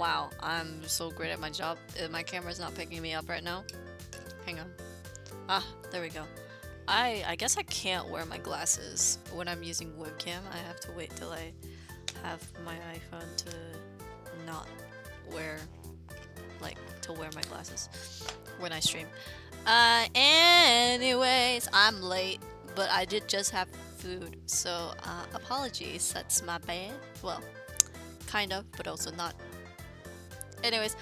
Wow, I'm so great at my job. My camera's not picking me up right now. Hang on. Ah, there we go. I guess I can't wear my glasses when I'm using webcam. I have to wait till I have my iPhone to not wear, like, to wear my glasses when I stream. Anyways, I'm late, but I did just have food, so apologies, that's my bad. Well, kind of, but also not. Anyways,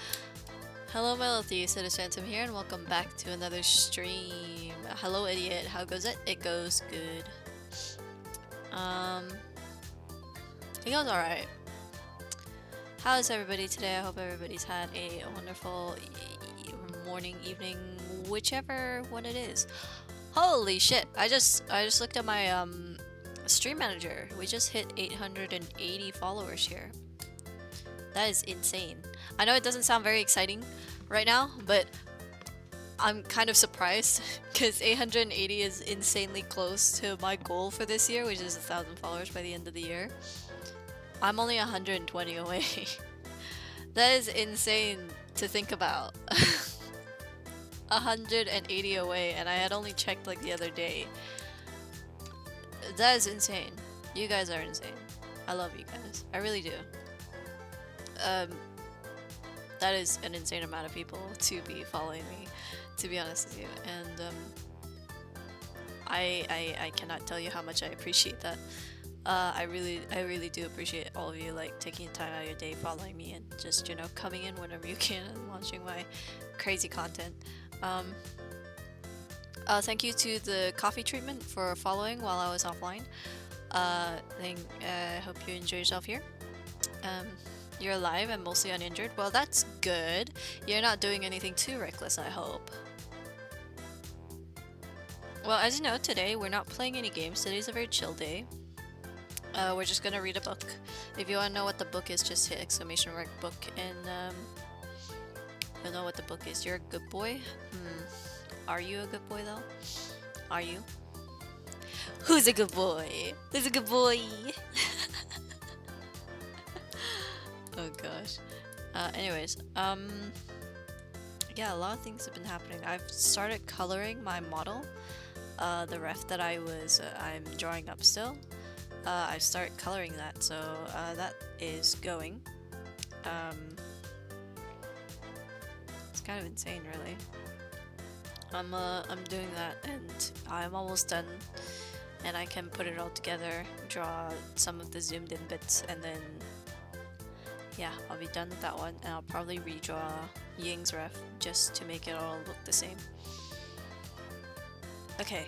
hello my little theist, it is Phantom here, and welcome back to another stream. Hello idiot, how goes it? It goes good. It goes alright. How is everybody today? I hope everybody's had a wonderful morning, evening, whichever one it is. Holy shit! I just looked at my stream manager. We just hit 880 followers here. That is insane. I know it doesn't sound very exciting right now, but I'm kind of surprised because 880 is insanely close to my goal for this year, which is 1,000 followers by the end of the year. I'm only 120 away. That is insane to think about. 180 away, and I had only checked like the other day. That is insane. You guys are insane. I love you guys. I really do. That is an insane amount of people to be following me, to be honest with you. And I cannot tell you how much I appreciate that. I really do appreciate all of you, like, taking time out of your day following me and just, you know, coming in whenever you can and watching my crazy content. Thank you to the coffee treatment for following while I was offline. I hope you enjoy yourself here. You're alive and mostly uninjured. Well, that's good. You're not doing anything too reckless, I hope. Well, as you know, today we're not playing any games. Today's a very chill day. We're just gonna read a book. If you wanna know what the book is, just hit exclamation mark book and you'll know what the book is. You're a good boy? Are you a good boy though? Are you? Who's a good boy? Who's a good boy? Oh gosh. Anyways, yeah, a lot of things have been happening. I've started coloring my model, the ref that I'm drawing up still. I started coloring that, so that is going. It's kind of insane, really. I'm doing that, and I'm almost done, and I can put it all together, draw some of the zoomed in bits, and then yeah, I'll be done with that one, and I'll probably redraw Ying's ref just to make it all look the same. Okay,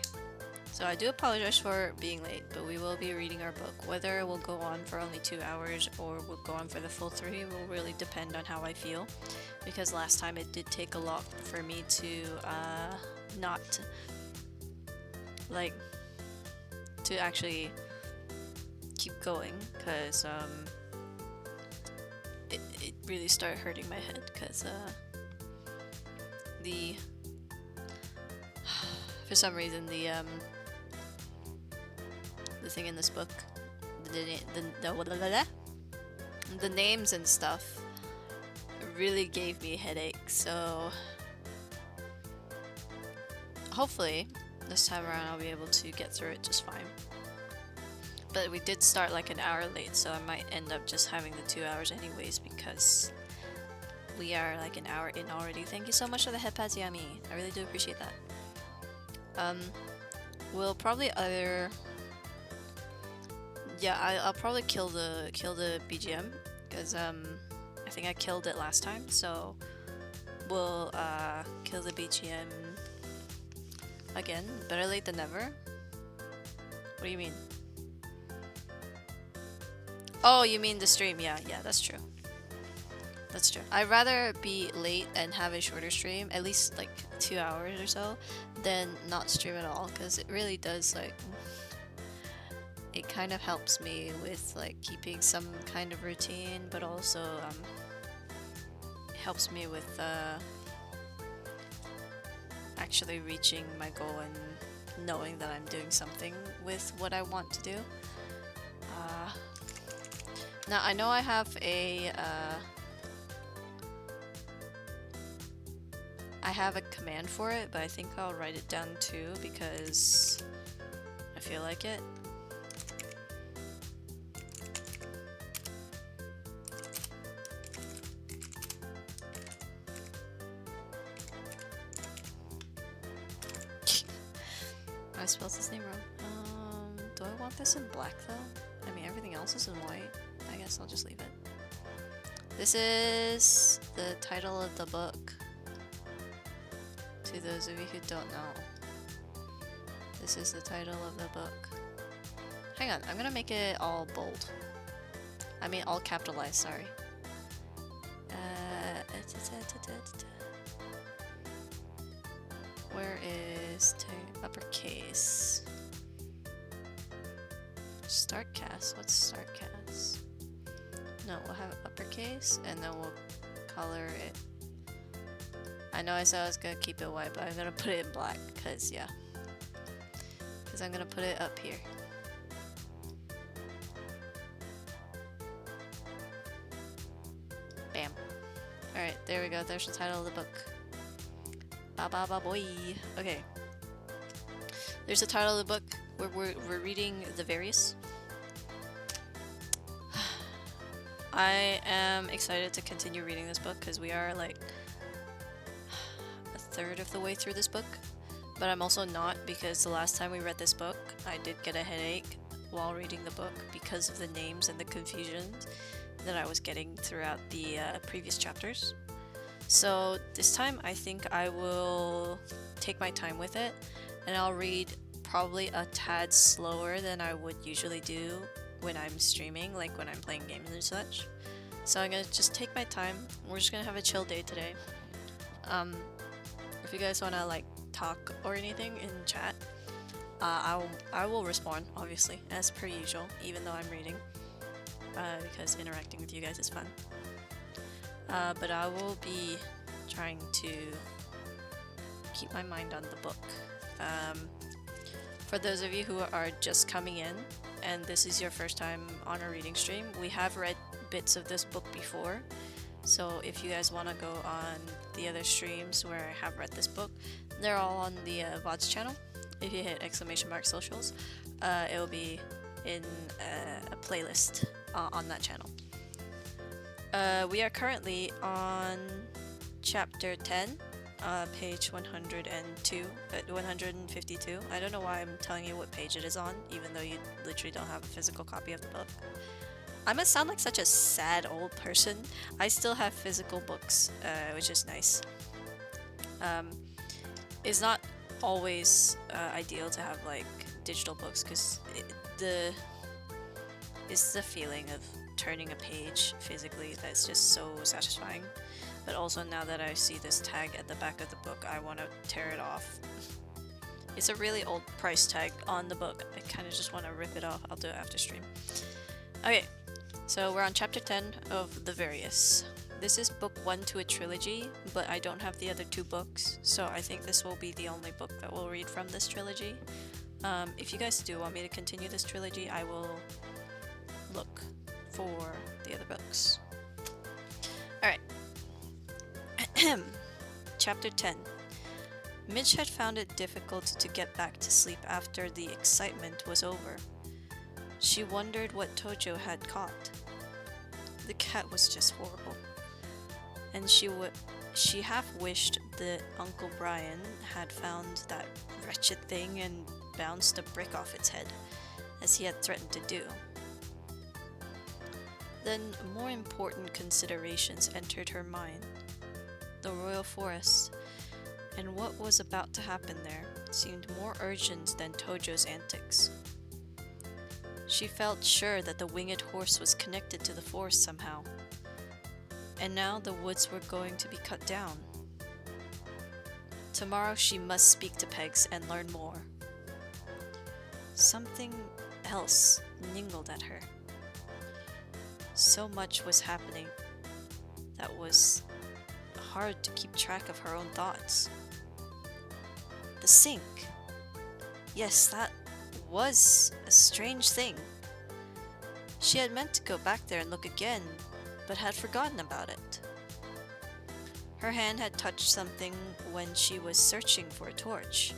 so I do apologize for being late, but we will be reading our book. Whether it will go on for only 2 hours or will go on for the full 3 will really depend on how I feel, because last time it did take a lot for me to not, like, to actually keep going, because it really started hurting my head, because for some reason the thing in this book, the names and stuff really gave me a headache, so hopefully this time around I'll be able to get through it just fine. But we did start like an hour late, so I might end up just having the 2 hours anyways, because we are like an hour in already. Thank you so much for the headpads, Yami. I really do appreciate that. We'll probably either... Yeah, I'll probably kill the BGM, because I think I killed it last time, so we'll kill the BGM again. Better late than never. What do you mean? Oh, you mean the stream? Yeah, that's true. That's true. I'd rather be late and have a shorter stream, at least like 2 hours or so, than not stream at all, because it really does, like, it kind of helps me with like keeping some kind of routine, but also it helps me with actually reaching my goal and knowing that I'm doing something with what I want to do. Now I know I have a I have a command for it, but I think I'll write it down too because I feel like it. I spelled his name wrong. Do I want this in black though? I mean, everything else is in white. I guess I'll just leave it. This is the title of the book. To those of you who don't know, this is the title of the book. Hang on, I'm gonna make it all bold. I mean, all capitalized, sorry. Where is uppercase? Startcast? What's Startcast? No, we'll have uppercase and then we'll color it. I know I said I was gonna keep it white, but I'm gonna put it in black because, yeah. Because I'm gonna put it up here. Bam. Alright, there we go. There's the title of the book. Ba ba ba boy. Okay. There's the title of the book. We're reading The Various. I am excited to continue reading this book because we are like a third of the way through this book. But I'm also not, because the last time we read this book, I did get a headache while reading the book because of the names and the confusion that I was getting throughout the previous chapters. So this time I think I will take my time with it and I'll read probably a tad slower than I would usually do when I'm streaming, like when I'm playing games and such. So I'm gonna just take my time. We're just gonna have a chill day today. If you guys wanna like talk or anything in chat, I will respond, obviously, as per usual, even though I'm reading, because interacting with you guys is fun. But I will be trying to keep my mind on the book. For those of you who are just coming in and this is your first time on a reading stream, we have read bits of this book before. So if you guys want to go on the other streams where I have read this book, they're all on the VODs channel. If you hit !socials, it will be in a playlist on that channel. We are currently on chapter 10, page 152. I don't know why I'm telling you what page it is on, even though you literally don't have a physical copy of the book. I must sound like such a sad old person. I still have physical books, which is nice. It's not always ideal to have like digital books because it's the feeling of turning a page physically that's just so satisfying. But also now that I see this tag at the back of the book, I want to tear it off. It's a really old price tag on the book. I kind of just want to rip it off. I'll do it after stream. Okay, so we're on chapter 10 of The Various. This is book 1 to a trilogy, but I don't have the other 2 books, so I think this will be the only book that we'll read from this trilogy. If you guys do want me to continue this trilogy, I will look for the other books. Alright. Chapter 10. Midge had found it difficult to get back to sleep after the excitement was over. She wondered what Tojo had caught. The cat was just horrible. And she half wished that Uncle Brian had found that wretched thing and bounced a brick off its head, as he had threatened to do. Then more important considerations entered her mind. The royal forest, and what was about to happen there, seemed more urgent than Tojo's antics. She felt sure that the winged horse was connected to the forest somehow. And now the woods were going to be cut down. Tomorrow she must speak to Pegs and learn more. Something else ningled at her. So much was happening that was hard to keep track of her own thoughts. The sink. Yes, that was a strange thing. She had meant to go back there and look again, but had forgotten about it. Her hand had touched something when she was searching for a torch.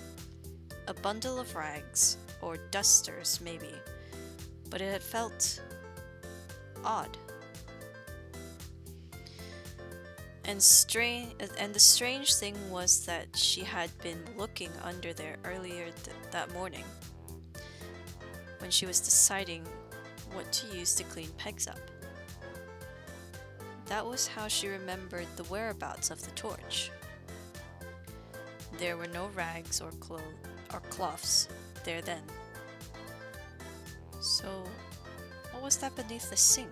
A bundle of rags, or dusters maybe, but it had felt odd. And the strange thing was that she had been looking under there earlier that morning, when she was deciding what to use to clean pegs up. That was how she remembered the whereabouts of the torch. There were no rags or cloths there then. So, what was that beneath the sink?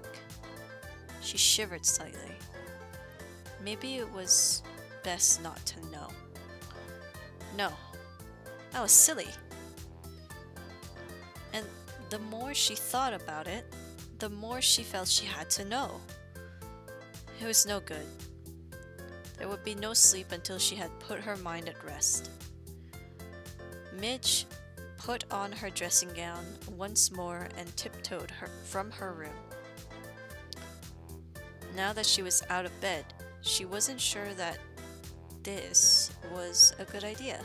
She shivered slightly. Maybe it was best not to know. No, that was silly. And the more she thought about it, the more she felt she had to know. It was no good. There would be no sleep until she had put her mind at rest. Midge put on her dressing gown once more and tiptoed from her room. Now that she was out of bed, she wasn't sure that this was a good idea.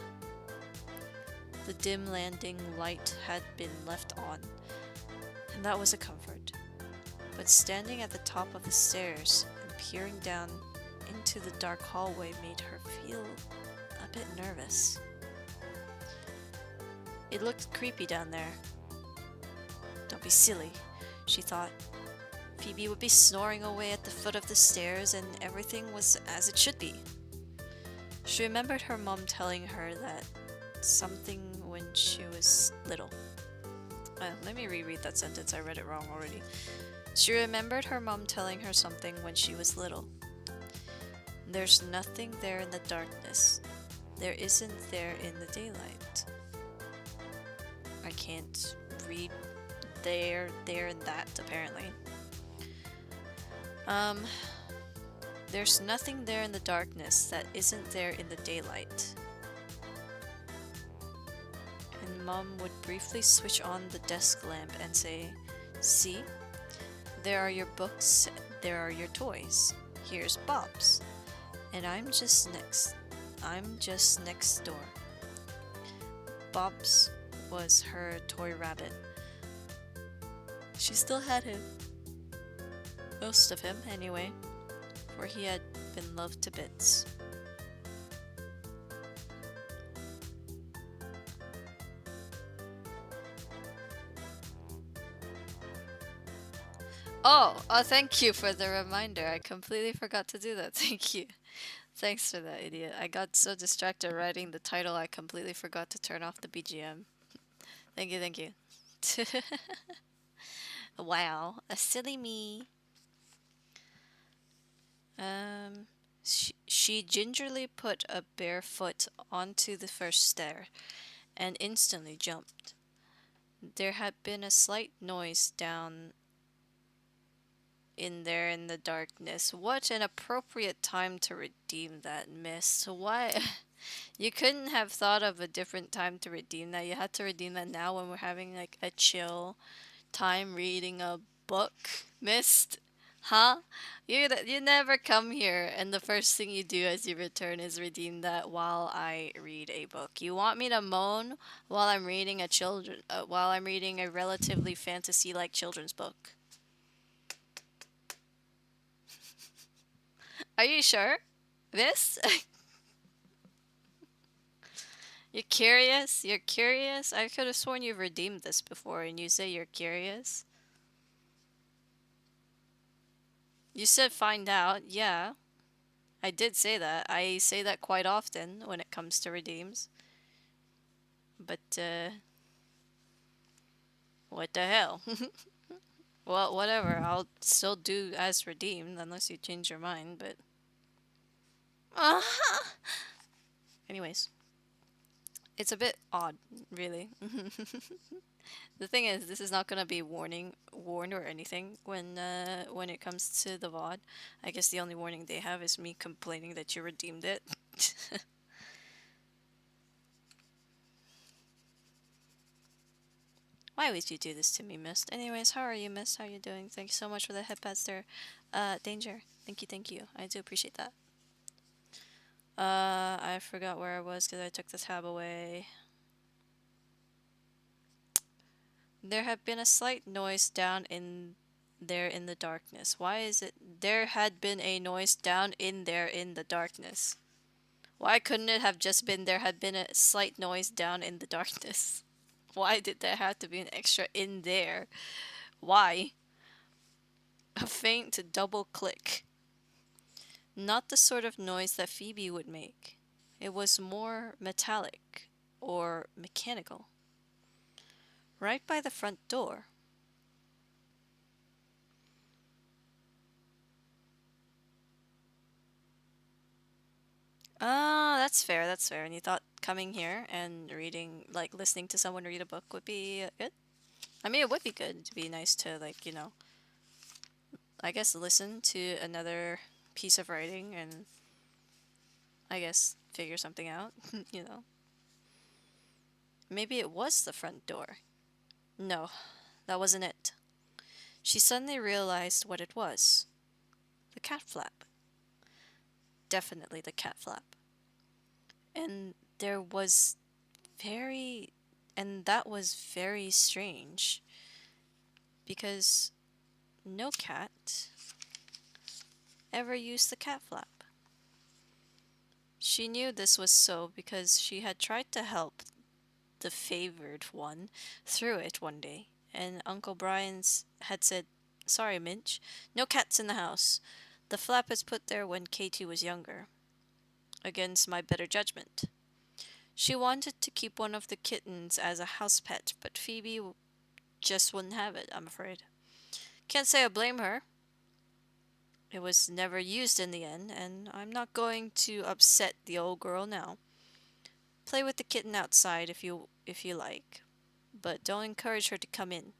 The dim landing light had been left on, and that was a comfort. But standing at the top of the stairs and peering down into the dark hallway made her feel a bit nervous. It looked creepy down there. Don't be silly, she thought. Phoebe would be snoring away at the foot of the stairs and everything was as it should be. She remembered her mom telling her that something when she was little. Let me reread that sentence, I read it wrong already. She remembered her mom telling her something when she was little. There's nothing there in the darkness. There isn't there in the daylight. I can't read there, and that, apparently. There's nothing there in the darkness that isn't there in the daylight. And Mom would briefly switch on the desk lamp and say, "See? There are your books, there are your toys. Here's Bob's. And I'm just next door." Bob's was her toy rabbit. She still had him. Most of him, anyway, for he had been loved to bits. Oh, thank you for the reminder. I completely forgot to do that. Thank you. Thanks for that, idiot. I got so distracted writing the title, I completely forgot to turn off the BGM. Thank you, thank you. Wow, a silly me. She gingerly put a bare foot onto the first stair and instantly jumped. There had been a slight noise down in there in the darkness. What an appropriate time to redeem that, miss. Why? You couldn't have thought of a different time to redeem that. You had to redeem that now when we're having like a chill time reading a book, missed? Huh? You never come here and the first thing you do as you return is redeem that while I read a book. You want me to moan while I'm reading while I'm reading a relatively fantasy-like children's book? Are you sure? This? You're curious? You're curious? I could have sworn you've redeemed this before and you say you're curious. You said find out. Yeah. I did say that. I say that quite often when it comes to redeems. But, what the hell? Well, whatever. I'll still do as redeemed unless you change your mind, but... Anyways. It's a bit odd, really. The thing is, this is not gonna be warned or anything when it comes to the VOD. I guess the only warning they have is me complaining that you redeemed it. Why would you do this to me, Mist? Anyways, how are you, Mist? How are you doing? Thank you so much for the headpads there. Danger. Thank you, thank you. I do appreciate that. I forgot where I was because I took the tab away. There had been a slight noise down in there in the darkness. Why is it there had been a noise down in there in the darkness? Why couldn't it have just been there had been a slight noise down in the darkness? Why did there have to be an extra in there? Why? A faint double click. Not the sort of noise that Phoebe would make. It was more metallic or mechanical. Right by the front door. Ah, that's fair, that's fair. And you thought coming here and reading, like listening to someone read a book would be good? I mean, it would be good. It'd be nice to, like, I guess listen to another piece of writing and I guess figure something out, you know. Maybe it was the front door. No, that wasn't it. She suddenly realized what it was. The cat flap. Definitely the cat flap. And there was very and that was very strange because no cat ever used the cat flap. She knew this was so because she had tried to help the favored one through it one day, and Uncle Brian's had said, "Sorry, Minch, no cats in the house. The flap is put there when Katie was younger, against my better judgment." She wanted to keep one of the kittens as a house pet, but Phoebe just wouldn't have it, I'm afraid. Can't say I blame her. It was never used in the end, and I'm not going to upset the old girl now. Play with the kitten outside if you like, but don't encourage her to come in.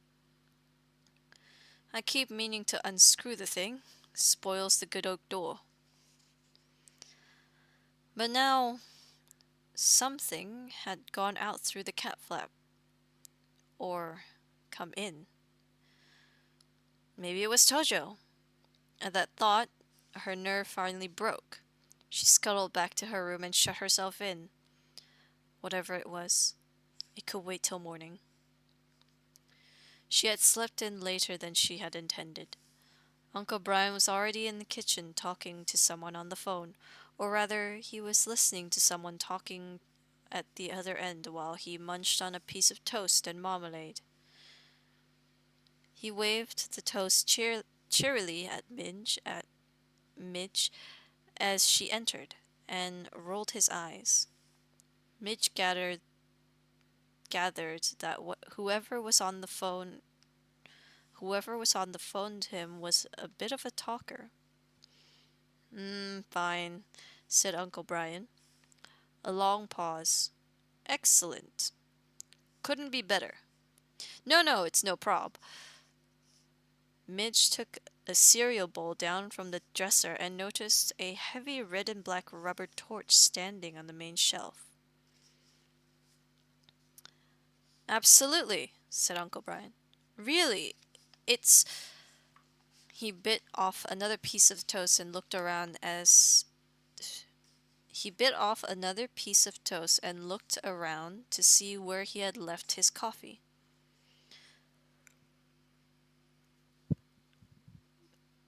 I keep meaning to unscrew the thing. Spoils the good oak door. But now something had gone out through the cat flap. Or come in. Maybe it was Tojo. At that thought, her nerve finally broke. She scuttled back to her room and shut herself in. Whatever it was, it could wait till morning. She had slept in later than she had intended. Uncle Brian was already in the kitchen talking to someone on the phone, or rather, he was listening to someone talking at the other end while he munched on a piece of toast and marmalade. He waved the toast cheerily at Midge as she entered, and rolled his eyes. Midge gathered that whoever was on the phone to him was a bit of a talker. Fine," said Uncle Brian. A long pause. "Excellent. Couldn't be better. No, no, it's no prob." Midge took a cereal bowl down from the dresser and noticed a heavy red and black rubber torch standing on the main shelf. "Absolutely," said Uncle Brian. "Really, it's—" He bit off another piece of toast and looked around to see where he had left his coffee.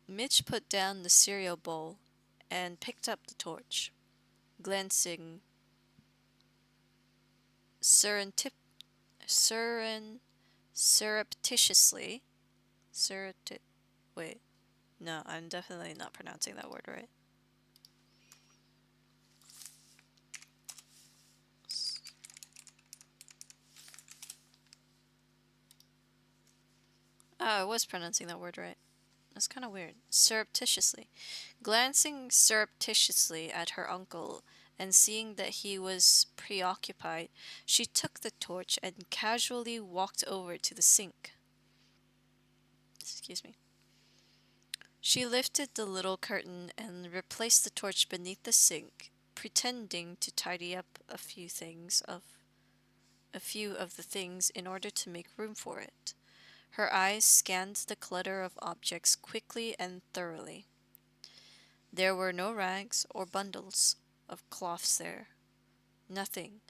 Mitch put down the cereal bowl and picked up the torch, glancing surreptitiously surreptitiously wait, no, I'm definitely not pronouncing that word right. Oh, I was pronouncing that word right. That's kind of weird. Surreptitiously. Glancing surreptitiously at her uncle and seeing that he was preoccupied, she took the torch and casually walked over to the sink. Excuse me. She lifted the little curtain and replaced the torch beneath the sink, pretending to tidy up a few of the things in order to make room for it. Her eyes scanned the clutter of objects quickly and thoroughly. There were no rags or bundles of cloths there. Nothing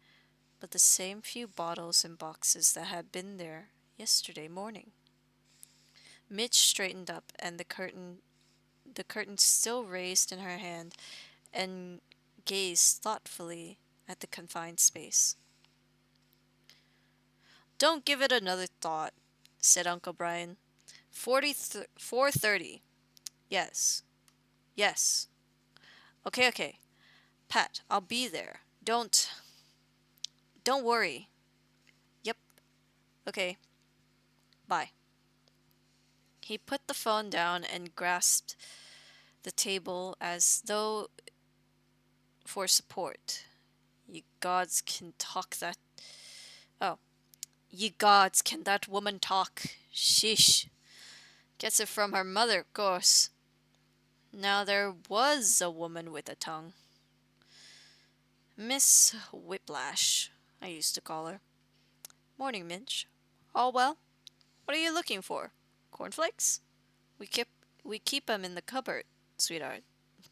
but the same few bottles and boxes that had been there yesterday morning. Mitch straightened up, and the curtain still raised in her hand, and gazed thoughtfully at the confined space. "Don't give it another thought," said Uncle Brian. 4:30. Yes. Yes. Okay, okay. Pat, I'll be there. Don't worry. Yep. Okay. Bye. He put the phone down and grasped the table as though for support. You gods can talk that. Oh. Ye gods, can that woman talk? Sheesh. Gets it from her mother, of course. Now there was a woman with a tongue. Miss Whiplash, I used to call her. Morning, Minch. All well? What are you looking for? Cornflakes? We keep we keep 'em in the cupboard, sweetheart.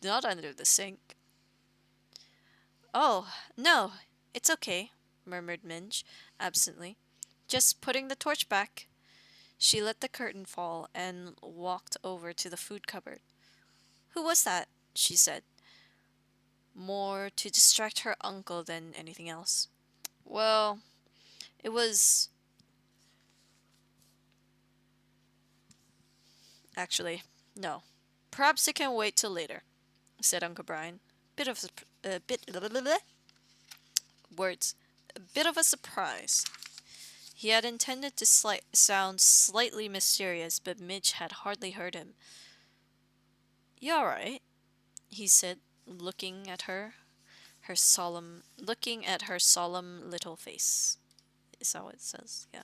Not under the sink. Oh, no, it's okay, murmured Minch, absently. Just putting the torch back. She let the curtain fall and walked over to the food cupboard. Who was that? She said, more to distract her uncle than anything else. Well, it was... Actually, no. Perhaps it can wait till later, said Uncle Brian. Words. A bit of a surprise. He had intended to sound slightly mysterious, but Midge had hardly heard him. You all right? He said, looking at her solemn little face. Is that what it says? Yeah.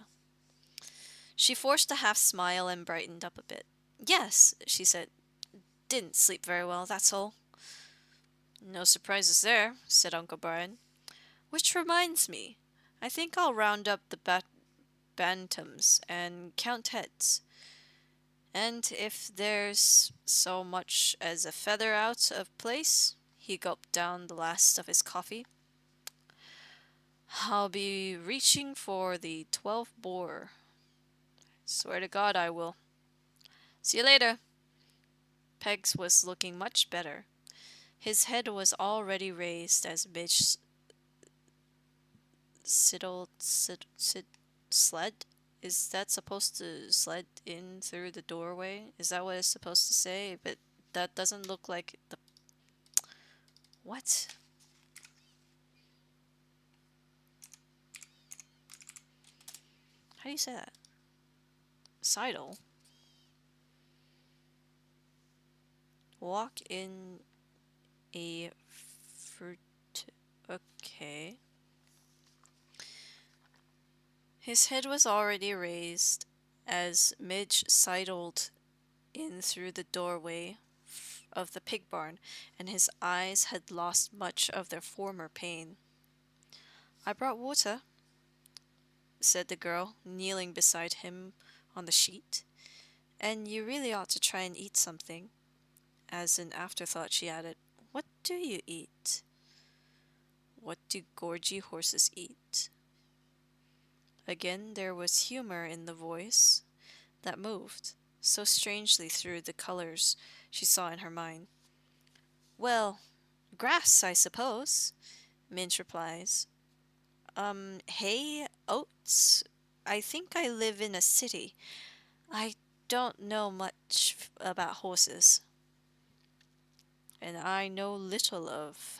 She forced a half smile and brightened up a bit. Yes, she said. Didn't sleep very well, that's all. No surprises there, said Uncle Brian. Which reminds me, I think I'll round up the bantams and count heads. And if there's so much as a feather out of place, he gulped down the last of his coffee, I'll be reaching for the 12 bore. Swear to God I will. See you later. Peggs was looking much better. His head was already raised as Midge sled? Is that supposed to sled in through the doorway? Is that what it's supposed to say? But that doesn't look like the... What? How do you say that? Sidle? Walk in a fruit... Okay. His head was already raised as Midge sidled in through the doorway of the pig barn, and his eyes had lost much of their former pain. I brought water, said the girl, kneeling beside him on the sheet. And you really ought to try and eat something. As an afterthought, she added, What do you eat? What do gorgy horses eat? Again there was humor in the voice that moved so strangely through the colors she saw in her mind. Well, grass, I suppose, Minch replies. Hay, oats? I think I live in a city. I don't know much about horses. And I know little of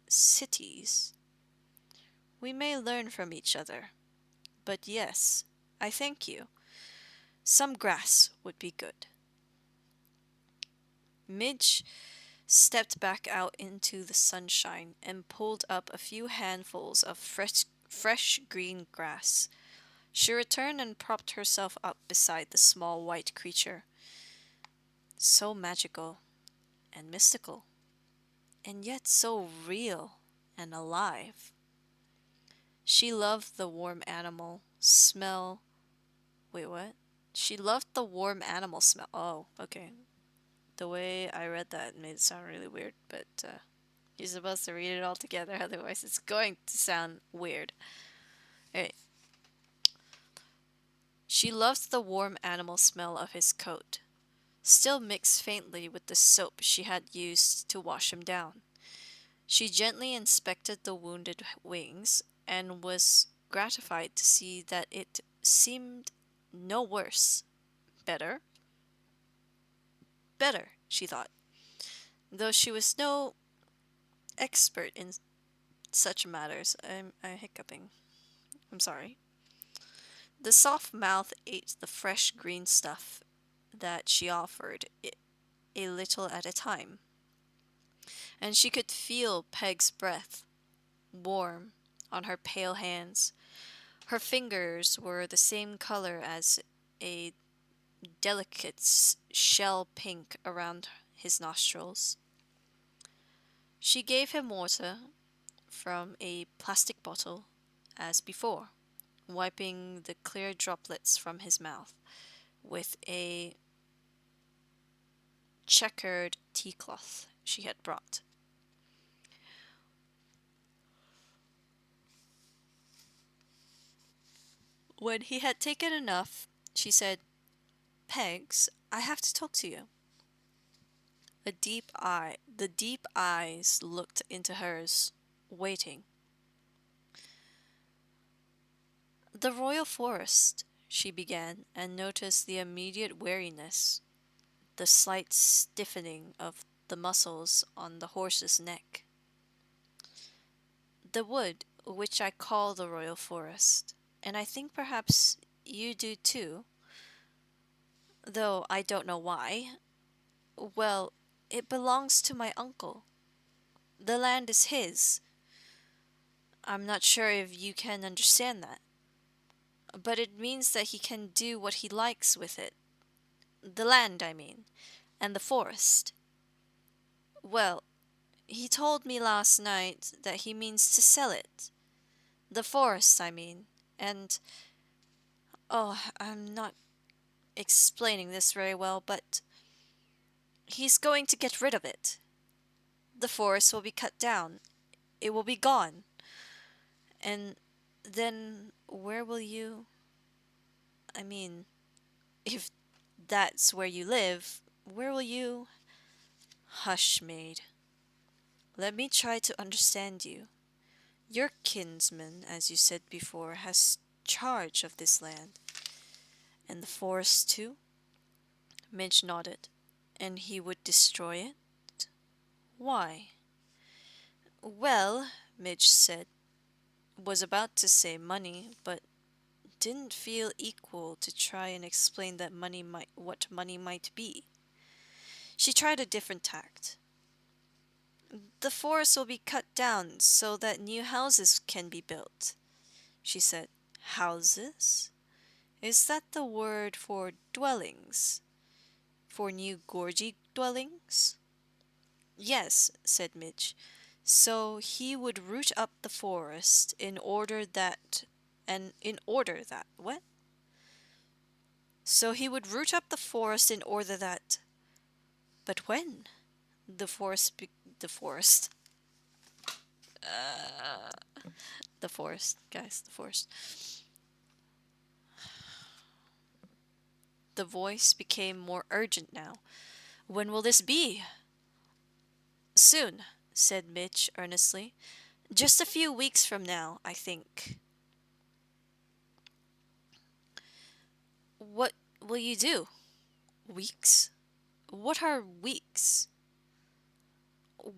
cities. We may learn from each other. But yes, I thank you. Some grass would be good. Midge stepped back out into the sunshine and pulled up a few handfuls of fresh green grass. She returned and propped herself up beside the small white creature. So magical and mystical, and yet so real and alive. She loved the warm animal smell. Wait, what? She loved the warm animal smell. Oh, okay. The way I read that made it sound really weird, but You're supposed to read it all together, otherwise it's going to sound weird. Alright. She loved the warm animal smell of his coat, still mixed faintly with the soap she had used to wash him down. She gently inspected the wounded wings and was gratified to see that it seemed no worse. Better? Better, she thought, though she was no expert in such matters. I'm hiccuping. I'm sorry. The soft mouth ate the fresh green stuff that she offered, a little at a time, and she could feel Peg's breath, warm, on her pale hands. Her fingers were the same color as a delicate shell pink around his nostrils. She gave him water from a plastic bottle, as before, wiping the clear droplets from his mouth with a checkered tea cloth she had brought. When he had taken enough, she said, "Pegs, I have to talk to you." The deep eyes looked into hers, waiting. "The Royal Forest," she began, and noticed the immediate weariness, the slight stiffening of the muscles on the horse's neck. "The wood, which I call the Royal Forest, and I think perhaps you do too, though I don't know why. Well, it belongs to my uncle. The land is his. I'm not sure if you can understand that, but it means that he can do what he likes with it. The land, I mean, and the forest. Well, he told me last night that he means to sell it. The forest, I mean, and oh, I'm not explaining this very well, but he's going to get rid of it. The forest will be cut down. It will be gone. And then where will you? I mean, if that's where you live, where will you? Hush, maid. Let me try to understand you. Your kinsman, as you said before, has charge of this land. And the forest too? Midge nodded. And he would destroy it? Why? Well, Midge said, was about to say money, but didn't feel equal to try and explain that what money might be. She tried a different tact. The forest will be cut down so that new houses can be built, she said. Houses? Is that the word for dwellings? For new gorgy dwellings? Yes, said Midge. So he would root up the forest what? So he would root up the forest in order that. But when? The forest, the forest. The forest, guys, the forest. The voice became more urgent now. When will this be? Soon, said Mitch earnestly. Just a few weeks from now, I think. What will you do? Weeks? What are weeks?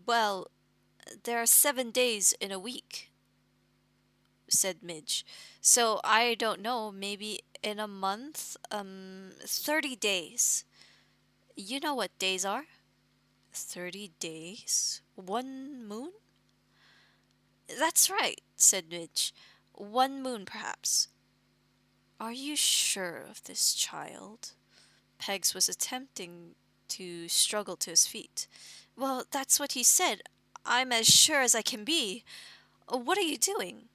Well, there are 7 days in a week, said Midge. So I don't know, maybe in a month? 30 days. You know what days are? 30 days? 1 moon? That's right, said Midge. 1 moon, perhaps. Are you sure of this, child? Pegs was attempting to struggle to his feet. Well, that's what he said. I'm as sure as I can be. What are you doing?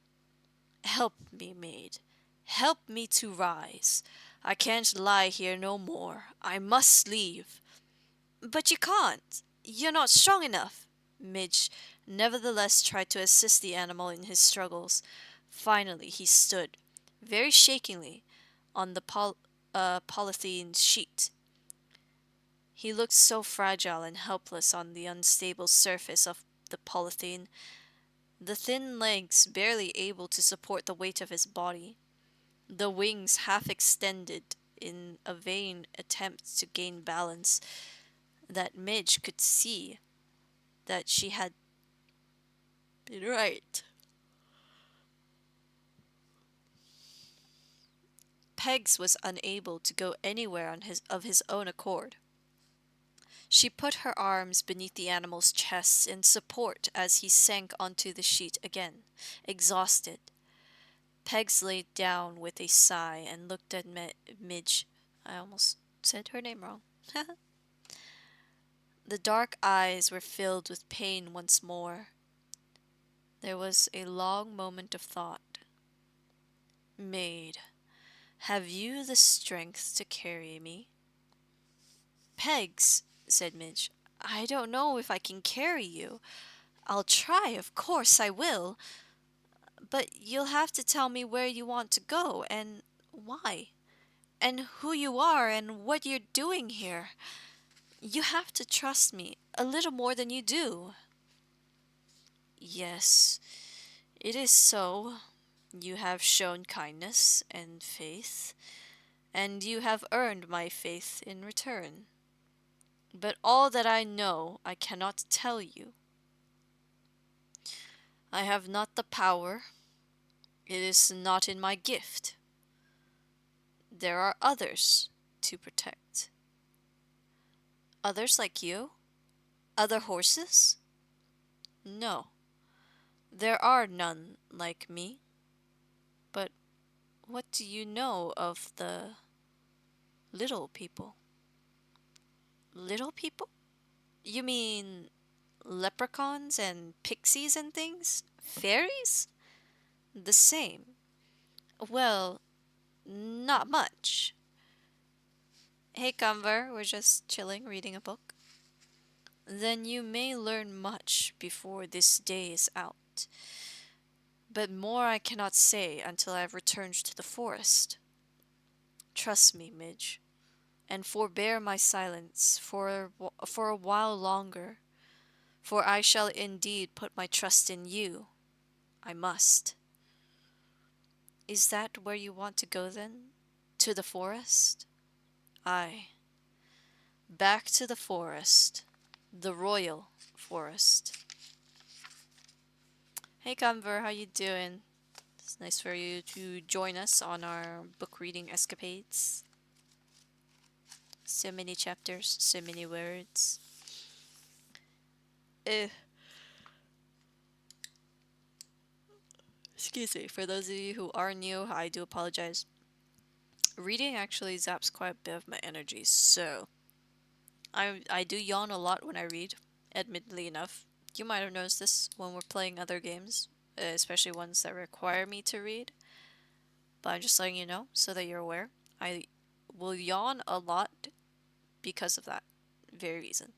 Help me, maid. Help me to rise. I can't lie here no more. I must leave. But you can't. You're not strong enough. Midge nevertheless tried to assist the animal in his struggles. Finally, he stood, very shakingly, on the polythene sheet. He looked so fragile and helpless on the unstable surface of the polythene, the thin legs barely able to support the weight of his body, the wings half extended in a vain attempt to gain balance, that Midge could see that she had been right. Pegs was unable to go anywhere of his own accord. She put her arms beneath the animal's chest in support as he sank onto the sheet again, exhausted. Pegs laid down with a sigh and looked at Midge. I almost said her name wrong. The dark eyes were filled with pain once more. There was a long moment of thought. Maid, have you the strength to carry me? Pegs, said Midge, I don't know if I can carry you. I'll try, of course I will. But you'll have to tell me where you want to go, and why, and who you are, and what you're doing here. You have to trust me a little more than you do. Yes, it is so. You have shown kindness and faith, and you have earned my faith in return. But all that I know I cannot tell you. I have not the power. It is not in my gift. There are others to protect. Others like you? Other horses? No, there are none like me. But what do you know of the little people? Little people? You mean leprechauns and pixies and things? Fairies? The same. Well, not much. Hey, Conver, we're just chilling, reading a book. Then you may learn much before this day is out. But more I cannot say until I have returned to the forest. Trust me, Midge, and forbear my silence for a while longer, for I shall indeed put my trust in you. I must. Is that where you want to go then? To the forest? Aye. Back to the forest. The royal forest. Hey Conver, how you doing? It's nice for you to join us on our book reading escapades. So many chapters, so many words. Excuse me, for those of you who are new, I do apologize. Reading actually zaps quite a bit of my energy, so I do yawn a lot when I read, admittedly enough. You might have noticed this when we're playing other games, especially ones that require me to read. But I'm just letting you know so that you're aware. I will yawn a lot because of that very reason.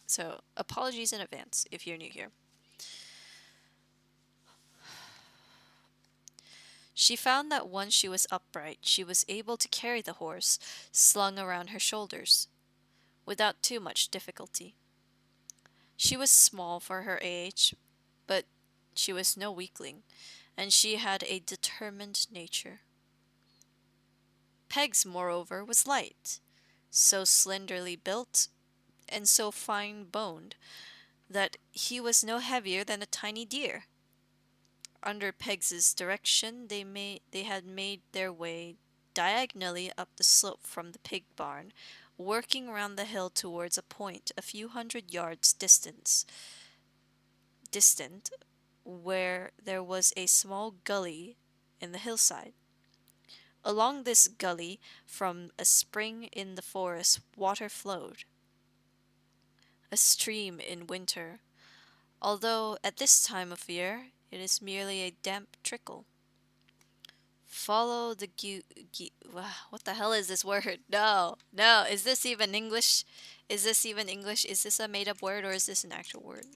So apologies in advance if you're new here. She found that once she was upright, she was able to carry the horse slung around her shoulders without too much difficulty. She was small for her age, but she was no weakling, and she had a determined nature. Pegs, moreover, was light, so slenderly built and so fine-boned that he was no heavier than a tiny deer. Under Pegs's direction, they had made their way diagonally up the slope from the pig barn, working round the hill towards a point a few hundred yards distant, where there was a small gully in the hillside. Along this gully, from a spring in the forest, water flowed. A stream in winter, although at this time of year it is merely a damp trickle. Follow the what the hell is this word? No, no. Is this even English? Is this even English? Is this a made-up word or is this an actual word?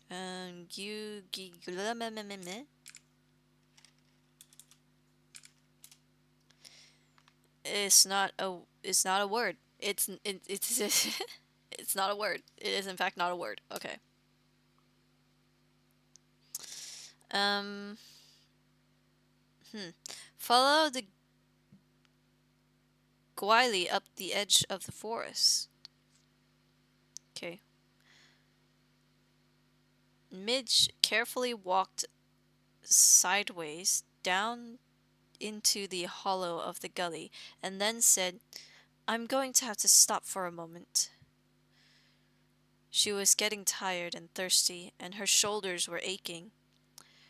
It's not a. It's not a word. It's it's not a word. It is in fact not a word. Okay. Um. Hmm. Follow the Gwili up the edge of the forest. Okay. Midge carefully walked sideways down into the hollow of the gully and then said, I'm going to have to stop for a moment. She was getting tired and thirsty, and her shoulders were aching.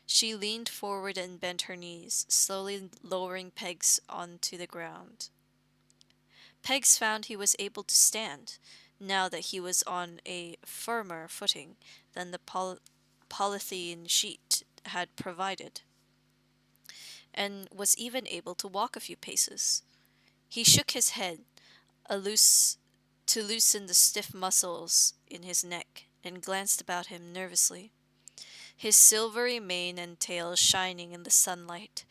She leaned forward and bent her knees, slowly lowering Pegs onto the ground. Pegs found he was able to stand, now that he was on a firmer footing than the polythene sheet had provided, and was even able to walk a few paces. He shook his head, to loosen the stiff muscles in his neck, and glanced about him nervously, his silvery mane and tail shining in the sunlight.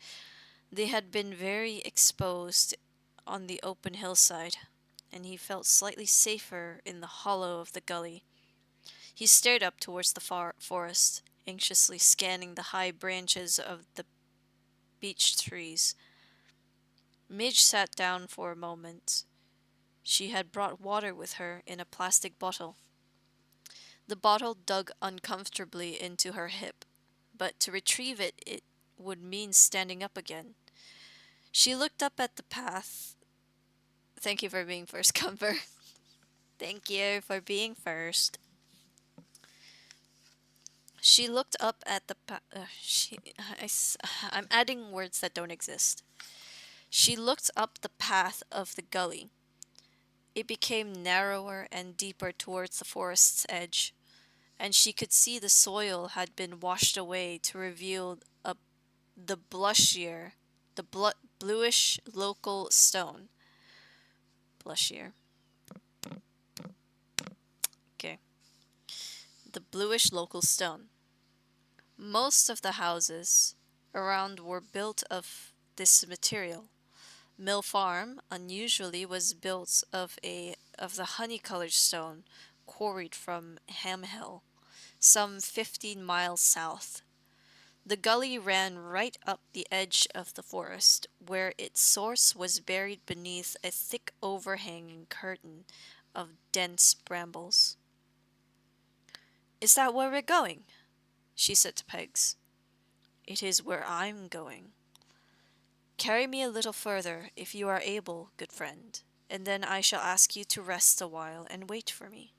They had been very exposed on the open hillside, and he felt slightly safer in the hollow of the gully. He stared up towards the far forest, anxiously scanning the high branches of the beech trees. Midge sat down for a moment. She had brought water with her in a plastic bottle. The bottle dug uncomfortably into her hip, but to retrieve it would mean standing up again. She looked up at the path. Thank you for being first, Cumber. Thank you for being first. She looked up at the path. I'm adding words that don't exist. She looked up the path of the gully. It became narrower and deeper towards the forest's edge, and she could see the soil had been washed away to reveal the blushier, bluish local stone. Blushier. Okay. The bluish local stone. Most of the houses around were built of this material. Mill Farm, unusually, was built of the honey-colored stone quarried from Ham Hill, some 15 miles south. The gully ran right up the edge of the forest, where its source was buried beneath a thick overhanging curtain of dense brambles. Is that where we're going? She said to Pegs. It is where I'm going. Carry me a little further, if you are able, good friend, and then I shall ask you to rest a while and wait for me.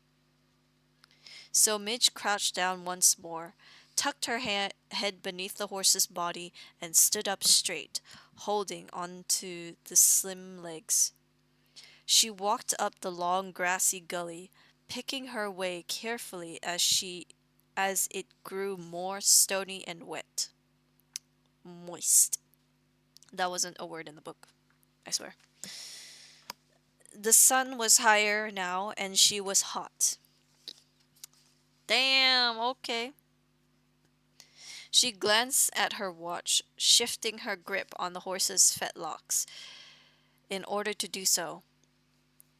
So Midge crouched down once more, tucked her head beneath the horse's body, and stood up straight, holding on to the slim legs. She walked up the long grassy gully, picking her way carefully as it grew more stony and wet. Moist. That wasn't a word in the book, I swear. The sun was higher now, and she was hot. Damn, okay. She glanced at her watch, shifting her grip on the horse's fetlocks in order to do so.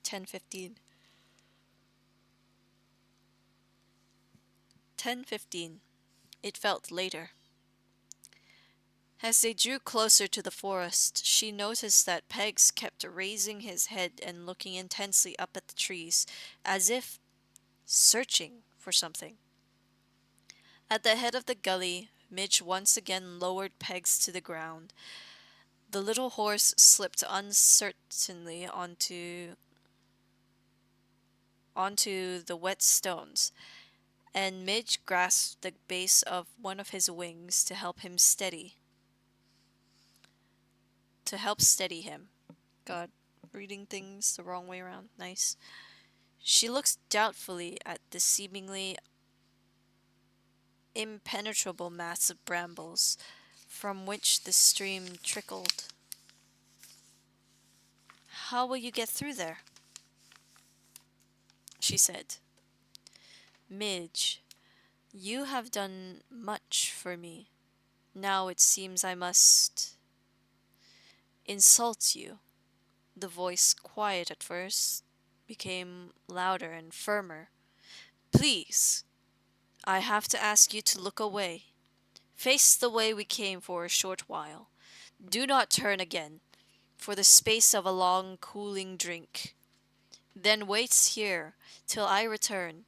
10:15. 10:15. It felt later. As they drew closer to the forest, she noticed that Pegs kept raising his head and looking intensely up at the trees, as if searching for something. At the head of the gully, Midge once again lowered Pegs to the ground. The little horse slipped uncertainly onto the wet stones, and Midge grasped the base of one of his wings to help steady him. God, reading things the wrong way around. Nice. She looked doubtfully at the seemingly impenetrable mass of brambles from which the stream trickled. How will you get through there? She said. Midge, you have done much for me. Now it seems I must insult you. The voice, quiet at first, became louder and firmer. Please, I have to ask you to look away. Face the way we came for a short while. Do not turn again, for the space of a long cooling drink. Then wait here till I return.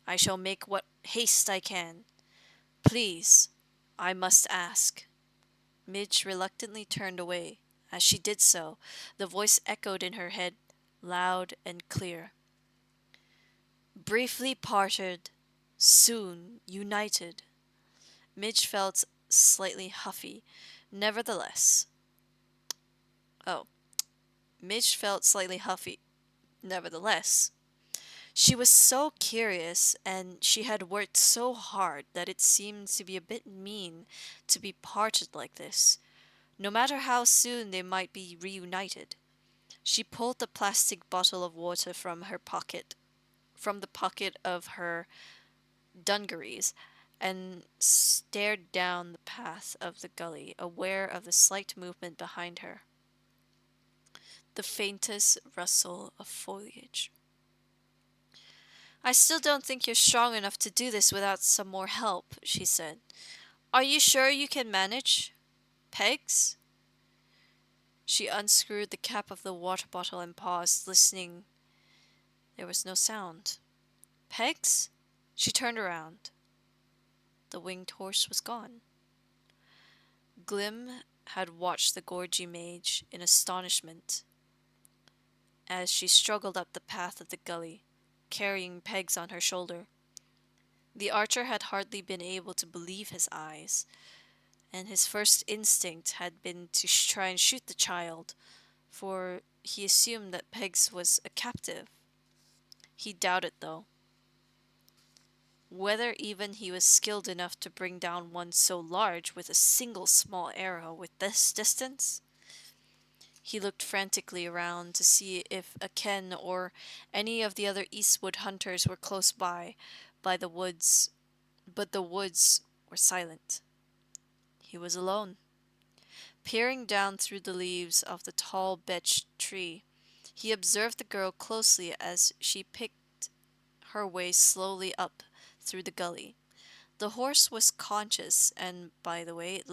I shall make what haste I can. Please, I must ask. Midge reluctantly turned away. As she did so, the voice echoed in her head, loud and clear. Briefly parted, soon united. Midge felt slightly huffy. Nevertheless. Oh. Midge felt slightly huffy. Nevertheless. She was so curious, and she had worked so hard that it seemed to be a bit mean to be parted like this, no matter how soon they might be reunited. She pulled the plastic bottle of water from the pocket of her dungarees, and stared down the path of the gully, aware of the slight movement behind her. The faintest rustle of foliage. I still don't think you're strong enough to do this without some more help, she said. Are you sure you can manage? Pegs? She unscrewed the cap of the water bottle and paused, listening. There was no sound. Pegs? She turned around. The winged horse was gone. Glim had watched the gorgy mage in astonishment as she struggled up the path of the gully, carrying Pegs on her shoulder. The archer had hardly been able to believe his eyes, and his first instinct had been to try and shoot the child, for he assumed that Pegs was a captive. He doubted, though, whether even he was skilled enough to bring down one so large with a single small arrow with this distance. He looked frantically around to see if Aken or any of the other Eastwood hunters were close by the woods, but the woods were silent. He was alone. Peering down through the leaves of the tall beech tree, he observed the girl closely as she picked her way slowly up through the gully. The horse was conscious, and by the way it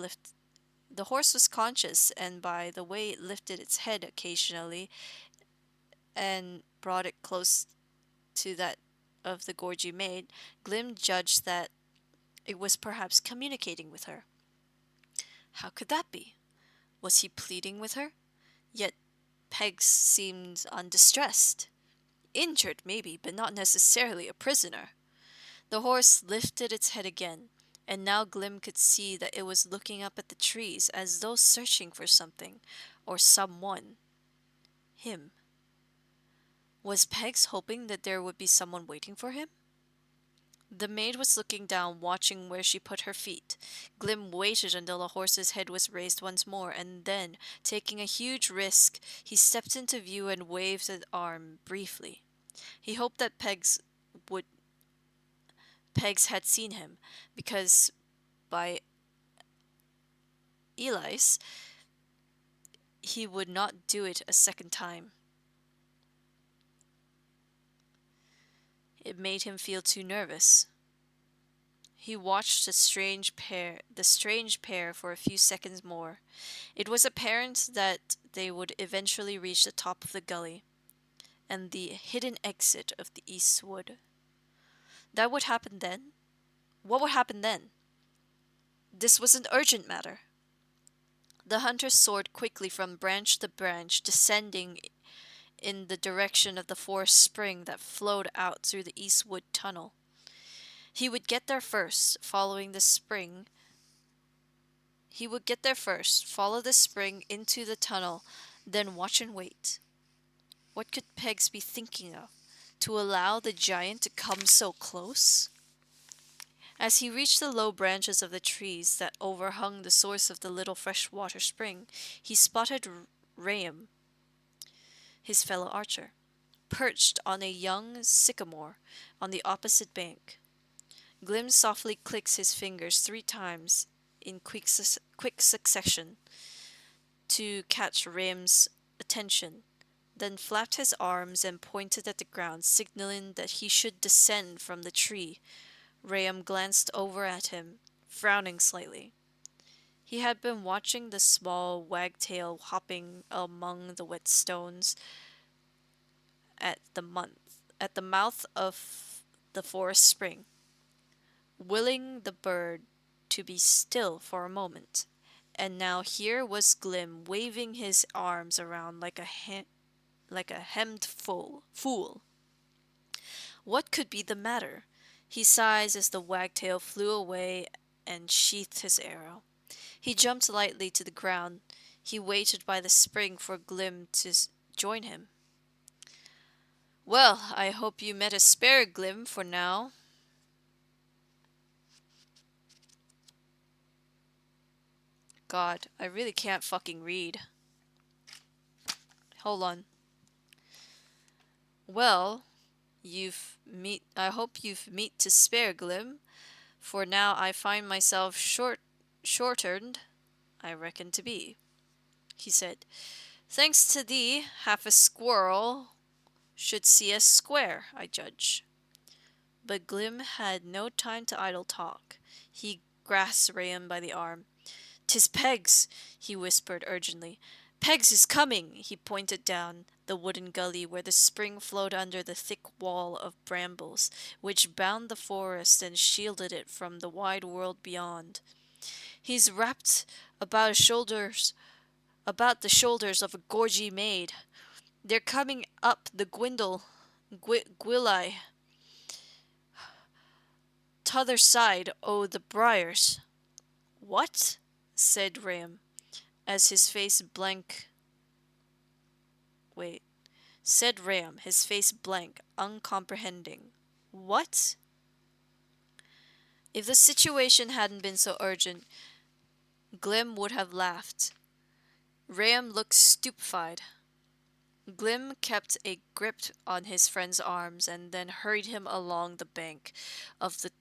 lifted its head occasionally and brought it close to that of the gorgy maid, Glim judged that it was perhaps communicating with her. How could that be? Was he pleading with her? Yet Pegs seemed undistressed. Injured, maybe, but not necessarily a prisoner. The horse lifted its head again, and now Glim could see that it was looking up at the trees as though searching for something, or someone. Him. Was Pegs hoping that there would be someone waiting for him? The maid was looking down, watching where she put her feet. Glim waited until the horse's head was raised once more, and then, taking a huge risk, he stepped into view and waved an arm briefly. He hoped that Pegs had seen him, because by Eli's, he would not do it a second time. It made him feel too nervous. He watched the strange pair for a few seconds more. It was apparent that they would eventually reach the top of the gully and the hidden exit of the East Wood. That would happen then? What would happen then? This was an urgent matter. The hunter soared quickly from branch to branch, descending in the direction of the forest spring that flowed out through the Eastwood tunnel. He would get there first, follow the spring into the tunnel, then watch and wait. What could Pegs be thinking of, to allow the giant to come so close? As he reached the low branches of the trees that overhung the source of the little freshwater spring, he spotted Rayam. his fellow archer, perched on a young sycamore on the opposite bank. Glim softly clicks his fingers 3 times in quick succession to catch Ram's attention, then flapped his arms and pointed at the ground, signaling that he should descend from the tree. Ram glanced over at him, frowning slightly. He had been watching the small wagtail hopping among the wet stones at the mouth of the forest spring, willing the bird to be still for a moment. And now here was Glim waving his arms around like a hemmed fool. What could be the matter? He sighed as the wagtail flew away and sheathed his arrow. He jumped lightly to the ground. He waited by the spring for Glim to join him. Well, I hope you met a spare, Glim, for now. God, I really can't fucking read. Hold on. Well, I hope you've meet to spare, Glim, for now I find myself shortened, I reckon to be, he said. Thanks to thee, half a squirrel should see us square, I judge. But Glim had no time to idle talk. He grasped Ram by the arm. "'Tis Pegs," he whispered urgently. "Pegs is coming!" He pointed down the wooden gully where the spring flowed under the thick wall of brambles, which bound the forest and shielded it from the wide world beyond. "He's wrapped about the shoulders of a gorgy maid. They're coming up the Gwilly, t'other side o' the briars." "What?" said Ram, as his face blank. Said Ram, his face blank, uncomprehending. What? If the situation hadn't been so urgent, Glim would have laughed. Ram looked stupefied. Glim kept a grip on his friend's arms and then hurried him along the bank of the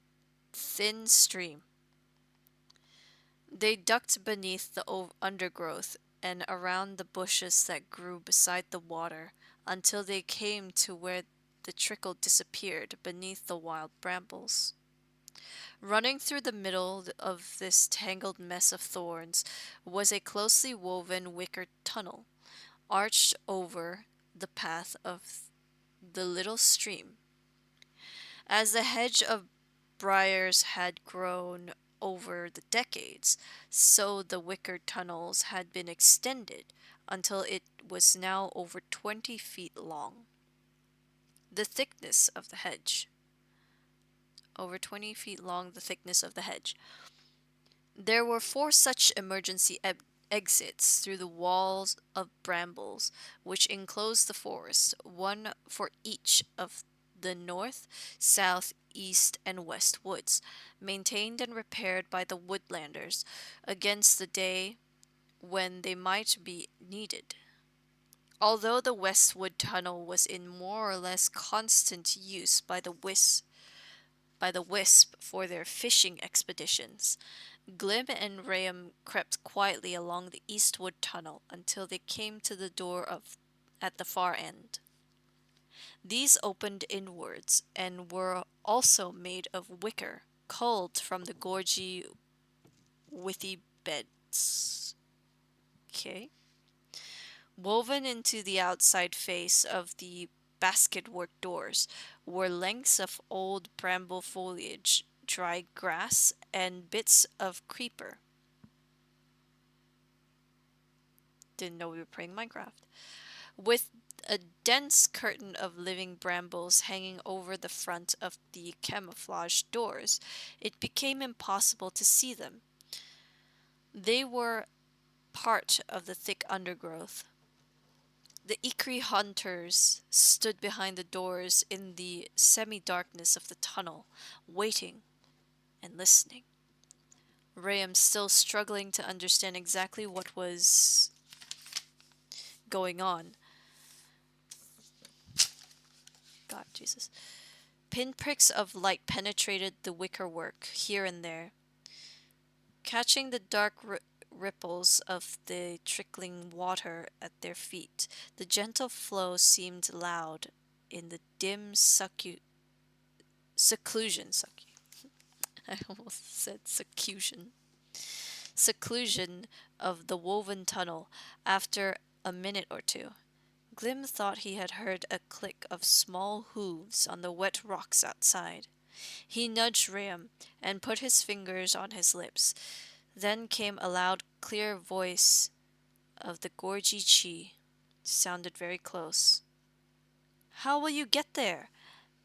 thin stream. They ducked beneath the undergrowth and around the bushes that grew beside the water until they came to where the trickle disappeared beneath the wild brambles. Running through the middle of this tangled mess of thorns was a closely woven wicker tunnel, arched over the path of the little stream. As the hedge of briars had grown over the decades, so the wicker tunnels had been extended until it was now over 20 feet long. The thickness of the hedge. Over 20 feet long, the thickness of the hedge. There were 4 such emergency exits through the walls of brambles which enclosed the forest, one for each of the north, south, east, and west woods, maintained and repaired by the woodlanders against the day when they might be needed. Although the Westwood Tunnel was in more or less constant use by the Wisp for their fishing expeditions, Glim and Ram crept quietly along the Eastwood Tunnel until they came to the door at the far end. These opened inwards and were also made of wicker, culled from the gorgy withy beds. Okay. Woven into the outside face of the basketwork doors were lengths of old bramble foliage, dried grass, and bits of creeper. Didn't know we were playing Minecraft. With a dense curtain of living brambles hanging over the front of the camouflaged doors, it became impossible to see them. They were part of the thick undergrowth. The Ikri hunters stood behind the doors in the semi-darkness of the tunnel, waiting and listening. Ram still struggling to understand exactly what was going on. God, Jesus. Pinpricks of light penetrated the wickerwork here and there, catching the dark ripples of the trickling water at their feet. The gentle flow seemed loud in the dim seclusion. I almost said seclusion of the woven tunnel. After a minute or two, Glim thought he had heard a click of small hooves on the wet rocks outside. He nudged Ram and put his fingers on his lips. Then came a loud, clear voice of the Gorgy Chi. Sounded very close. How will you get there?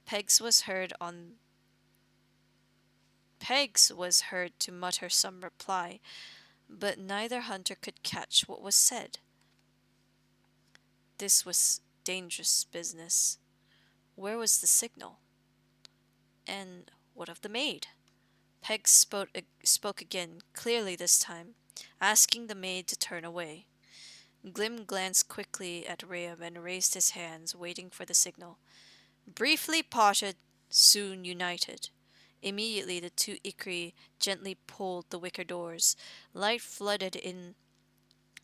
Pegs was heard to mutter some reply, but neither hunter could catch what was said. This was dangerous business. Where was the signal? And what of the maid? Peg spoke again, clearly this time, asking the maid to turn away. Glim glanced quickly at Ram and raised his hands, waiting for the signal. Briefly parted, soon united. Immediately the two Ikri gently pulled the wicker doors. Light flooded in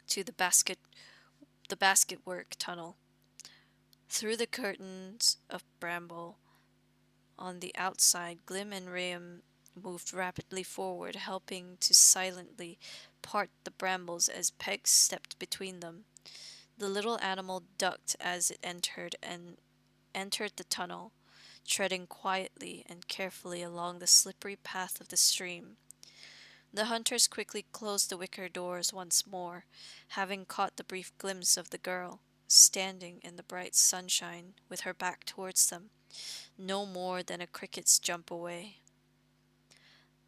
to the basketwork tunnel. Through the curtains of bramble on the outside, Glim and Ram moved rapidly forward, helping to silently part the brambles as Peg stepped between them. The little animal ducked as it entered the tunnel, treading quietly and carefully along the slippery path of the stream. The hunters quickly closed the wicker doors once more, having caught the brief glimpse of the girl, standing in the bright sunshine with her back towards them, no more than a cricket's jump away.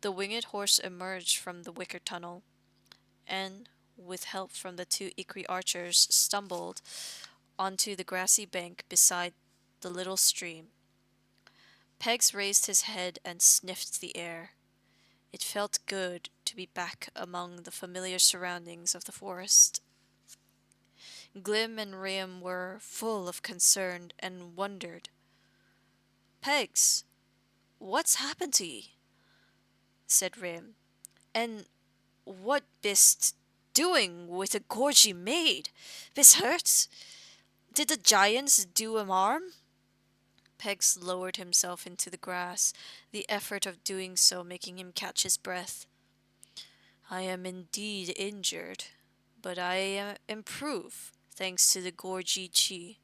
The winged horse emerged from the wicker tunnel, and, with help from the two Ikri archers, stumbled onto the grassy bank beside the little stream. Pegs raised his head and sniffed the air. It felt good to be back among the familiar surroundings of the forest. Glim and Ram were full of concern and wondered. Pegs, what's happened to ye? Said Ram. And what bist doing with a gorgy maid? Bist hurt? Did the giants do 'em harm? Pegs lowered himself into the grass, the effort of doing so making him catch his breath. I am indeed injured, but I improve, thanks to the Gorgy Chi.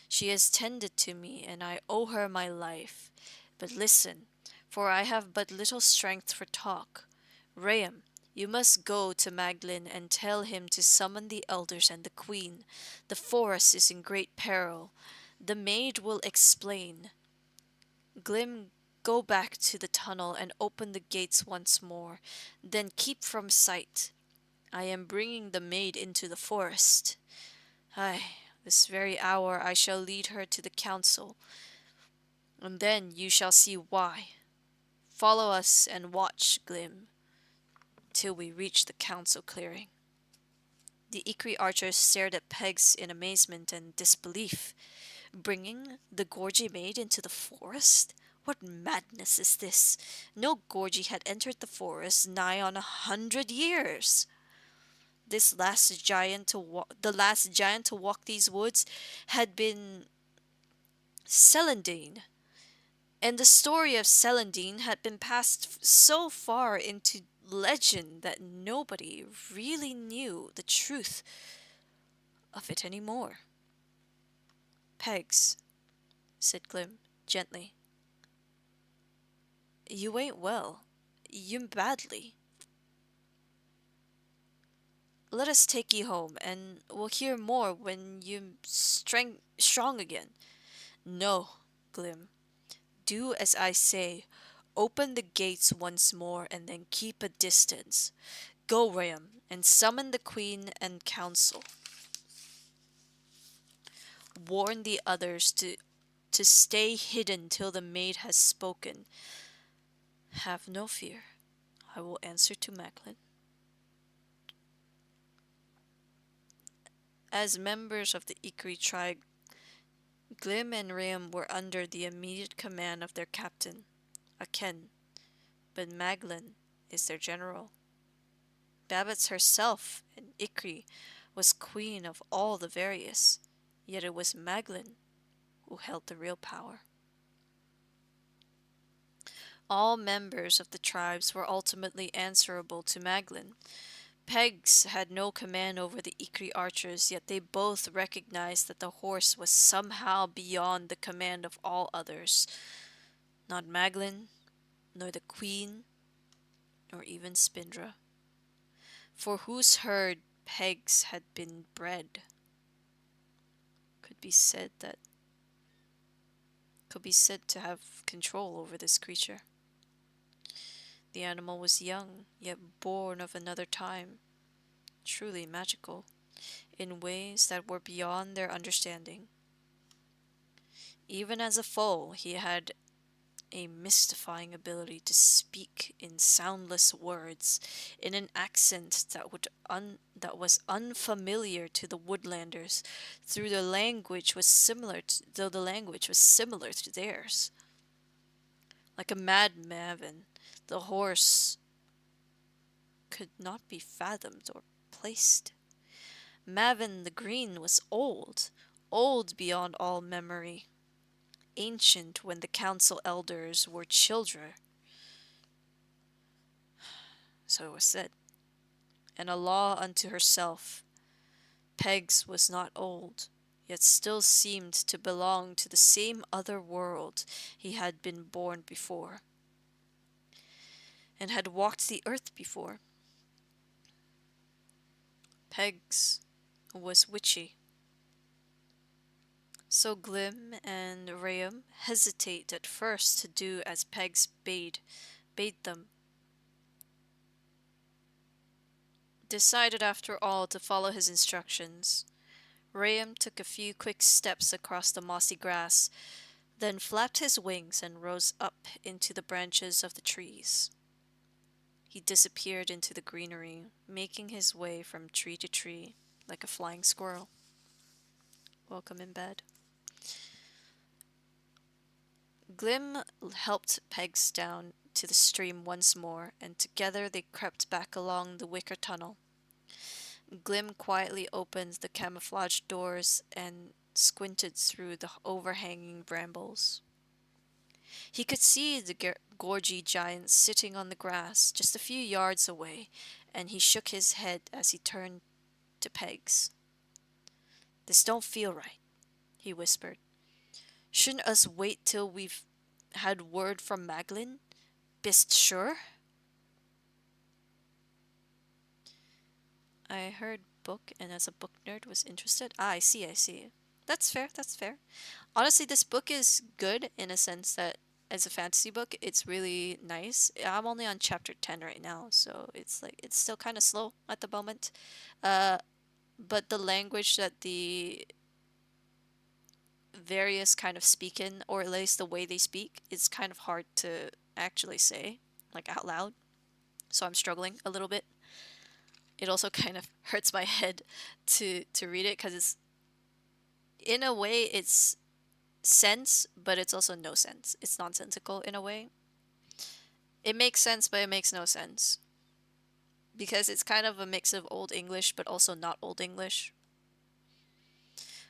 She has tended to me, and I owe her my life. But listen, for I have but little strength for talk. Ram, you must go to Maglin and tell him to summon the elders and the queen. The forest is in great peril. The maid will explain. Glim, go back to the tunnel and open the gates once more. Then keep from sight. I am bringing the maid into the forest. Aye, this very hour I shall lead her to the council, and then you shall see why. Follow us and watch, Glim, till we reach the council clearing. The Ikri archers stared at Pegs in amazement and disbelief. Bringing the Gorgy maid into the forest? What madness is this? No Gorgy had entered the forest nigh on 100 years. The last giant to walk these woods had been Celandine, and the story of Celandine had been passed so far into legend that nobody really knew the truth of it any more. Pegs, said Glim, gently. You ain't well. You'm badly. Let us take ye home, and we'll hear more when you'm strong again. No, Glim. Do as I say. Open the gates once more, and then keep a distance. Go, Ram, and summon the queen and council. Warn the others to stay hidden till the maid has spoken. Have no fear. I will answer to Macklin. As members of the Ikri tribe Glim and Rayam were under the immediate command of their captain, Aken, but Maglin is their general. Babbitts herself, and Ikri, was queen of all the various, yet it was Maglin who held the real power. All members of the tribes were ultimately answerable to Maglin. Pegs had no command over the Ikri archers, yet they both recognized that the horse was somehow beyond the command of all others. Not Maglin, nor the queen, nor even Spindra, for whose herd Pegs had been bred. Could be said to have control over this creature. The animal was young, yet born of another time, truly magical, in ways that were beyond their understanding. Even as a foal, he had a mystifying ability to speak in soundless words, in an accent that was unfamiliar to the woodlanders, though the language was similar to theirs. Like a mad maven, the horse could not be fathomed or placed. Maven the Green was old, old beyond all memory, ancient when the council elders were children. So it was said. And a law unto herself. Pegs was not old, yet still seemed to belong to the same other world he had been born before, and had walked the earth before. Pegs was witchy. So Glim and Rayam hesitate at first to do as Pegs bade them. Decided after all to follow his instructions. Rayam took a few quick steps across the mossy grass, then flapped his wings and rose up into the branches of the trees. He disappeared into the greenery, making his way from tree to tree like a flying squirrel. Welcome in bed. Glim helped Pegs down to the stream once more, and together they crept back along the wicker tunnel. Glim quietly opened the camouflaged doors and squinted through the overhanging brambles. He could see the gorgy giant sitting on the grass just a few yards away, and he shook his head as he turned to Pegs. "This don't feel right," he whispered. "Shouldn't us wait till we've had word from Maglin? Bist sure?" I heard book, and as a book nerd was interested. I see. That's fair. Honestly, this book is good in a sense that as a fantasy book, it's really nice. I'm only on chapter 10 right now, so it's still kind of slow at the moment. But the language that the various kind of speak in, or at least the way they speak, is kind of hard to actually say, like out loud. So I'm struggling a little bit. It also kind of hurts my head to read it because it's, in a way, it's sense, but it's also no sense. It's nonsensical in a way. It makes sense, but it makes no sense. Because it's kind of a mix of Old English, but also not Old English.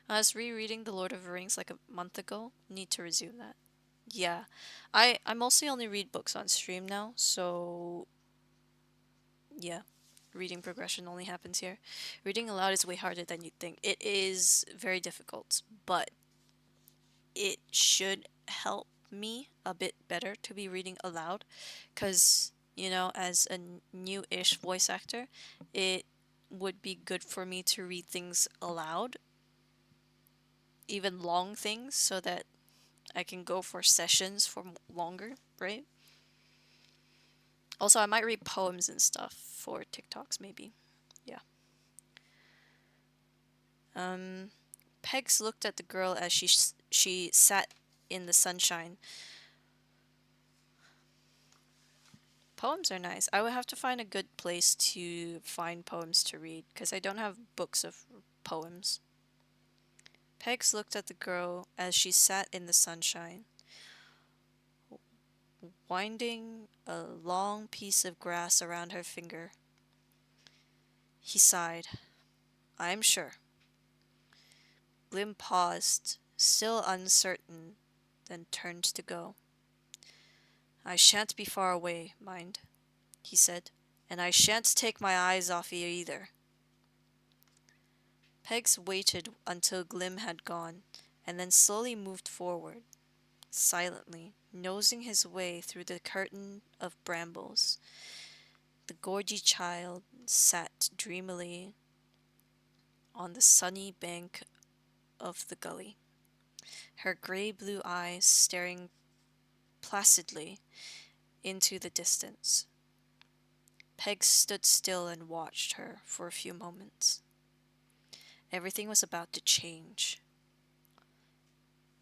I was rereading The Lord of the Rings like a month ago. Need to resume that. Yeah. I mostly only read books on stream now, so yeah. Reading progression only happens here. Reading aloud is way harder than you'd think. It is very difficult, but it should help me a bit better to be reading aloud, because, as a new-ish voice actor, it would be good for me to read things aloud, even long things, so that I can go for sessions for longer, right? Also, I might read poems and stuff for TikToks, maybe. Yeah. Pegs looked at the girl as she sat in the sunshine. Poems are nice. I would have to find a good place to find poems to read, because I don't have books of poems. Pegs looked at the girl as she sat in the sunshine, winding a long piece of grass around her finger. He sighed. "I'm sure." Glim paused, still uncertain, then turned to go. "I shan't be far away, mind," he said, "and I shan't take my eyes off you either." Pegs waited until Glim had gone, and then slowly moved forward, silently, nosing his way through the curtain of brambles. The gorgy child sat dreamily on the sunny bank of the gully, her grey-blue eyes staring placidly into the distance. Peg stood still and watched her for a few moments. Everything was about to change.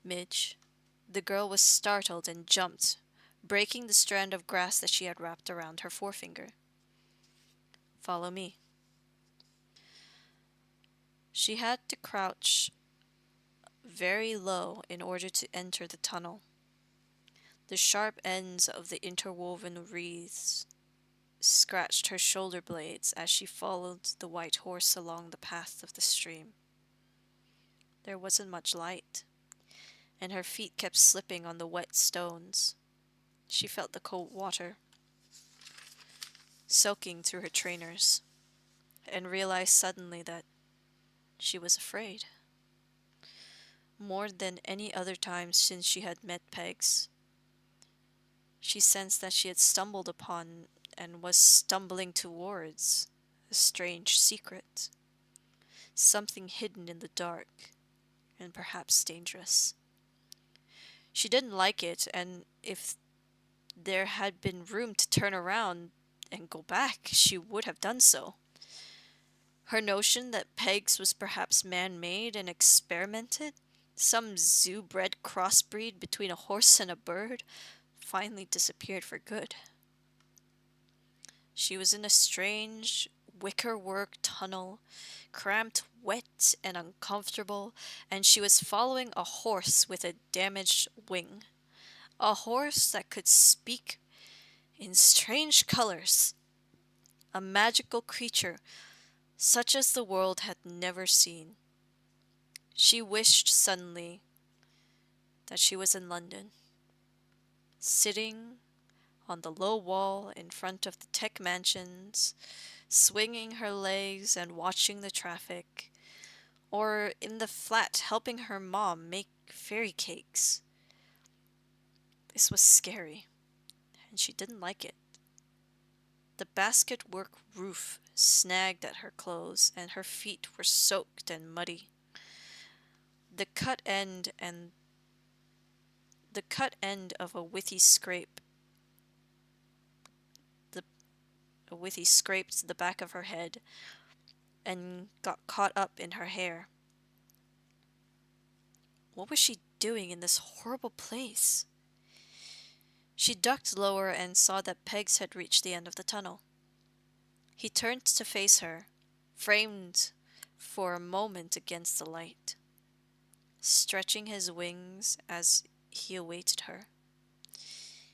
Midge, the girl was startled and jumped, breaking the strand of grass that she had wrapped around her forefinger. "Follow me." She had to crouch very low in order to enter the tunnel. The sharp ends of the interwoven wreaths scratched her shoulder blades as she followed the white horse along the path of the stream. There wasn't much light, and her feet kept slipping on the wet stones. She felt the cold water soaking through her trainers, and realized suddenly that she was afraid. More than any other time since she had met Pegs, she sensed that she had stumbled upon and was stumbling towards a strange secret, something hidden in the dark and perhaps dangerous. She didn't like it, and if there had been room to turn around and go back, she would have done so. Her notion that Pegs was perhaps man-made and experimented, some zoo-bred crossbreed between a horse and a bird, finally disappeared for good. She was in a strange wickerwork tunnel, cramped, wet, and uncomfortable, and she was following a horse with a damaged wing. A horse that could speak in strange colors. A magical creature such as the world had never seen. She wished suddenly that she was in London, sitting on the low wall in front of the tech mansions, swinging her legs and watching the traffic, or in the flat helping her mom make fairy cakes. This was scary, and she didn't like it. The basket-work roof snagged at her clothes, and her feet were soaked and muddy. The cut end of a withy scrape scraped the back of her head and got caught up in her hair. What was she doing in this horrible place? She ducked lower and saw that Pegs had reached the end of the tunnel. He turned to face her, framed for a moment against the light, stretching his wings as he awaited her.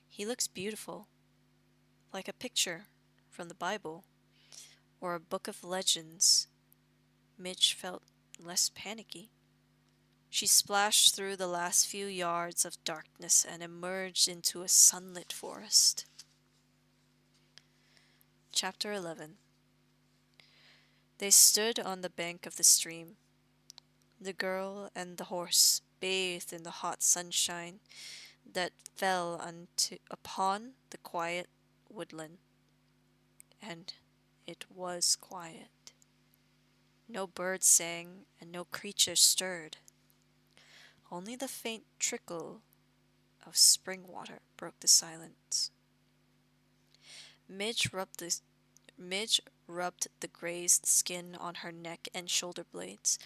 He looks beautiful, like a picture from the Bible or a book of legends. Midge felt less panicky. She splashed through the last few yards of darkness and emerged into a sunlit forest. Chapter 11. They stood on the bank of the stream, the girl and the horse, bathed in the hot sunshine that fell upon the quiet woodland. And it was quiet. No birds sang and no creature stirred. Only the faint trickle of spring water broke the silence. Midge rubbed the grazed skin on her neck and shoulder blades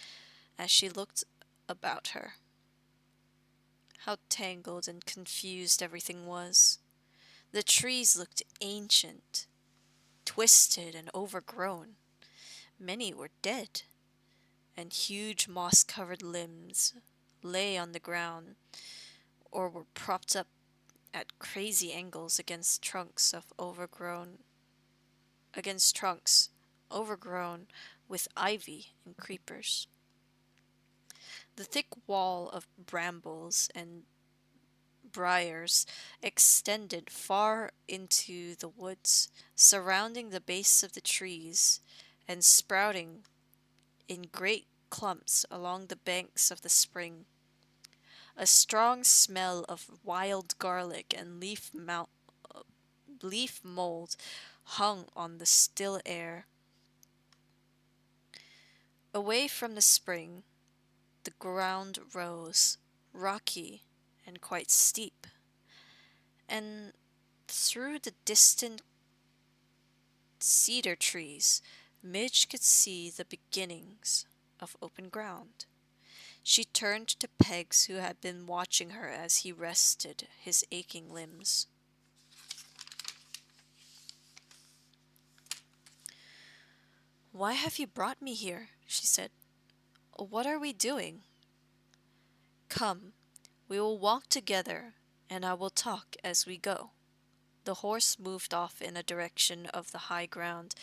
as she looked about her. How tangled and confused everything was. The trees looked ancient, twisted and overgrown. Many were dead, and huge moss-covered limbs lay on the ground or were propped up at crazy angles against trunks overgrown with ivy and creepers. The thick wall of brambles and briars extended far into the woods, surrounding the base of the trees and sprouting in great clumps along the banks of the spring. A strong smell of wild garlic and leaf mold hung on the still air. Away from the spring, the ground rose, rocky and quite steep, and through the distant cedar trees, Midge could see the beginnings of open ground. She turned to Pegs, who had been watching her as he rested his aching limbs. "Why have you brought me here?" she said. "What are we doing?" "Come, we will walk together, and I will talk as we go." The horse moved off in a direction of the high ground,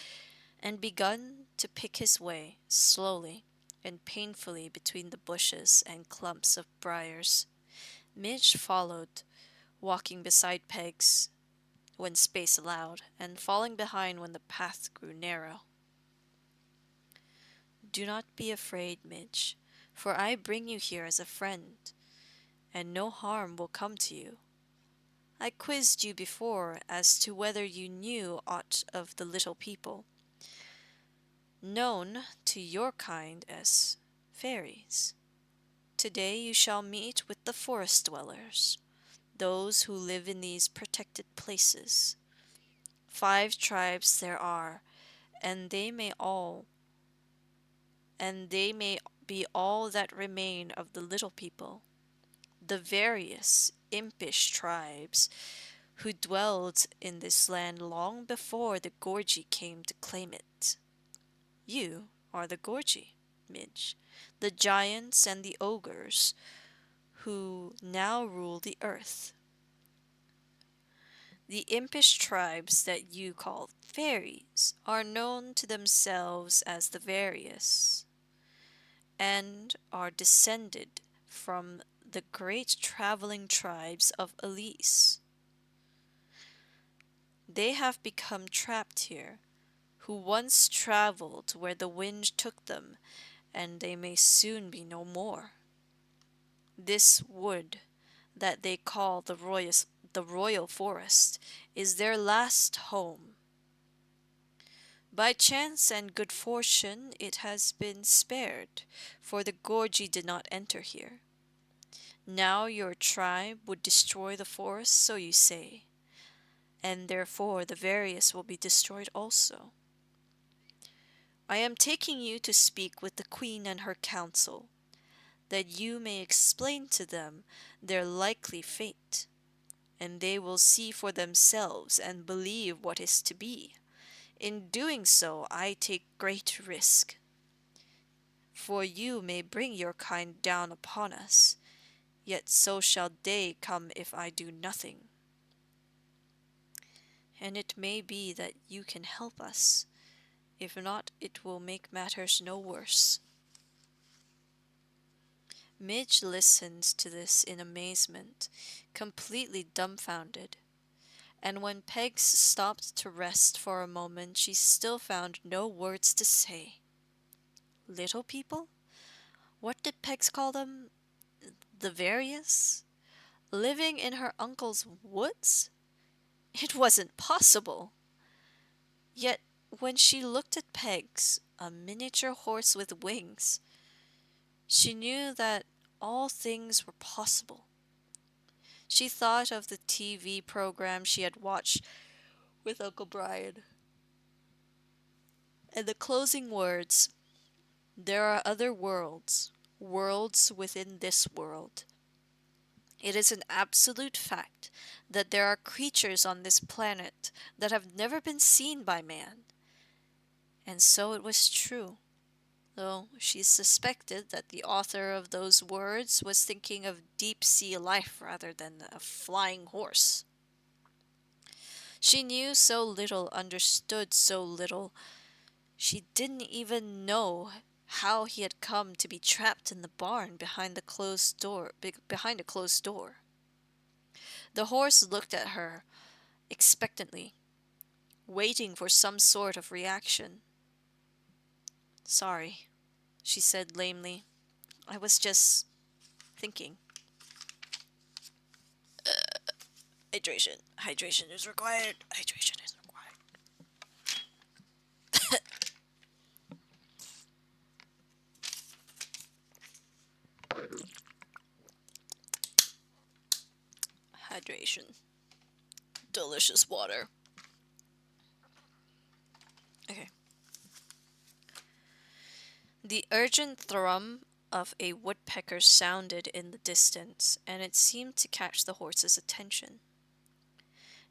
and begun to pick his way, slowly and painfully, between the bushes and clumps of briars. Midge followed, walking beside Pegs when space allowed, and falling behind when the path grew narrow. "Do not be afraid, Midge, for I bring you here as a friend, and no harm will come to you. I quizzed you before as to whether you knew aught of the little people, known to your kind as fairies. Today you shall meet with the forest dwellers, those who live in these protected places. 5 tribes there are, and they may be all that remain of the little people, the various impish tribes who dwelled in this land long before the Gorgi came to claim it. You are the Gorgi, Midge, the giants and the ogres who now rule the earth. The impish tribes that you call fairies are known to themselves as the various, and are descended from the great traveling tribes of Elise. They have become trapped here, who once traveled where the wind took them, and they may soon be no more. This wood that they call the royal forest is their last home. By chance and good fortune it has been spared, for the Gorgi did not enter here. Now your tribe would destroy the forest, so you say, and therefore the various will be destroyed also. I am taking you to speak with the Queen and her council, that you may explain to them their likely fate, and they will see for themselves and believe what is to be. In doing so, I take great risk, for you may bring your kind down upon us, yet so shall they come if I do nothing. And it may be that you can help us. If not, it will make matters no worse." Midge listened to this in amazement, completely dumbfounded, and when Pegs stopped to rest for a moment, she still found no words to say. Little people? What did Pegs call them? The various? Living in her uncle's woods? It wasn't possible. Yet when she looked at Pegs, a miniature horse with wings, she knew that all things were possible. She thought of the TV program she had watched with Uncle Brian, and the closing words, "There are other worlds, worlds within this world. It is an absolute fact that there are creatures on this planet that have never been seen by man." And so it was true. though she suspected that the author of those words was thinking of deep-sea life rather than a flying horse. She knew so little, understood so little. She didn't even know how he had come to be trapped in the barn behind behind a closed door. The horse looked at her expectantly, waiting for some sort of reaction. "Sorry," she said lamely. "I was just thinking." Hydration. Hydration is required. Hydration is required. Hydration. Delicious water. Okay. The urgent thrum of a woodpecker sounded in the distance, and it seemed to catch the horse's attention.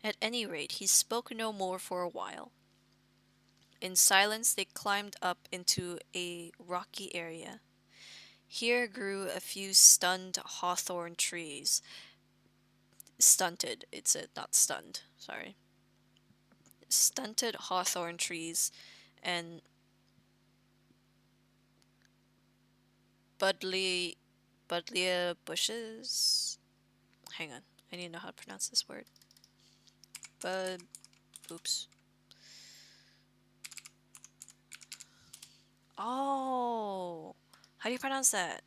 At any rate, he spoke no more for a while. In silence, they climbed up into a rocky area. Here grew a few stunned hawthorn trees. Stunted, it's a, not stunned, sorry. Stunted hawthorn trees and budlia bushes. Hang on, I need to know how to pronounce this word. Oops. Oh, how do you pronounce that?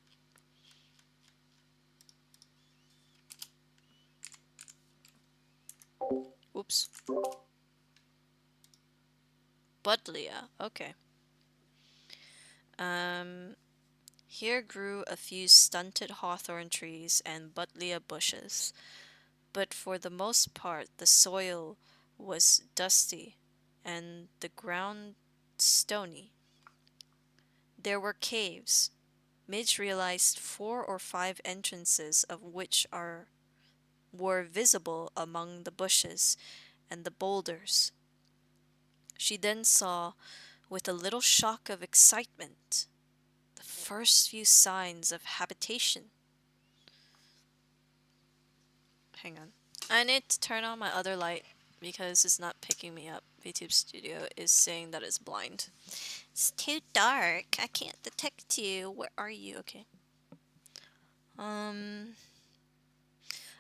Oops. Budlia, okay. Here grew a few stunted hawthorn trees and buddleia bushes, but for the most part the soil was dusty and the ground stony. There were caves. Midge realized 4 or 5 entrances of which were visible among the bushes and the boulders. She then saw, with a little shock of excitement, the first few signs of habitation. Hang on. I need to turn on my other light because it's not picking me up. VTube Studio is saying that it's blind. It's too dark. I can't detect you. Where are you? Okay.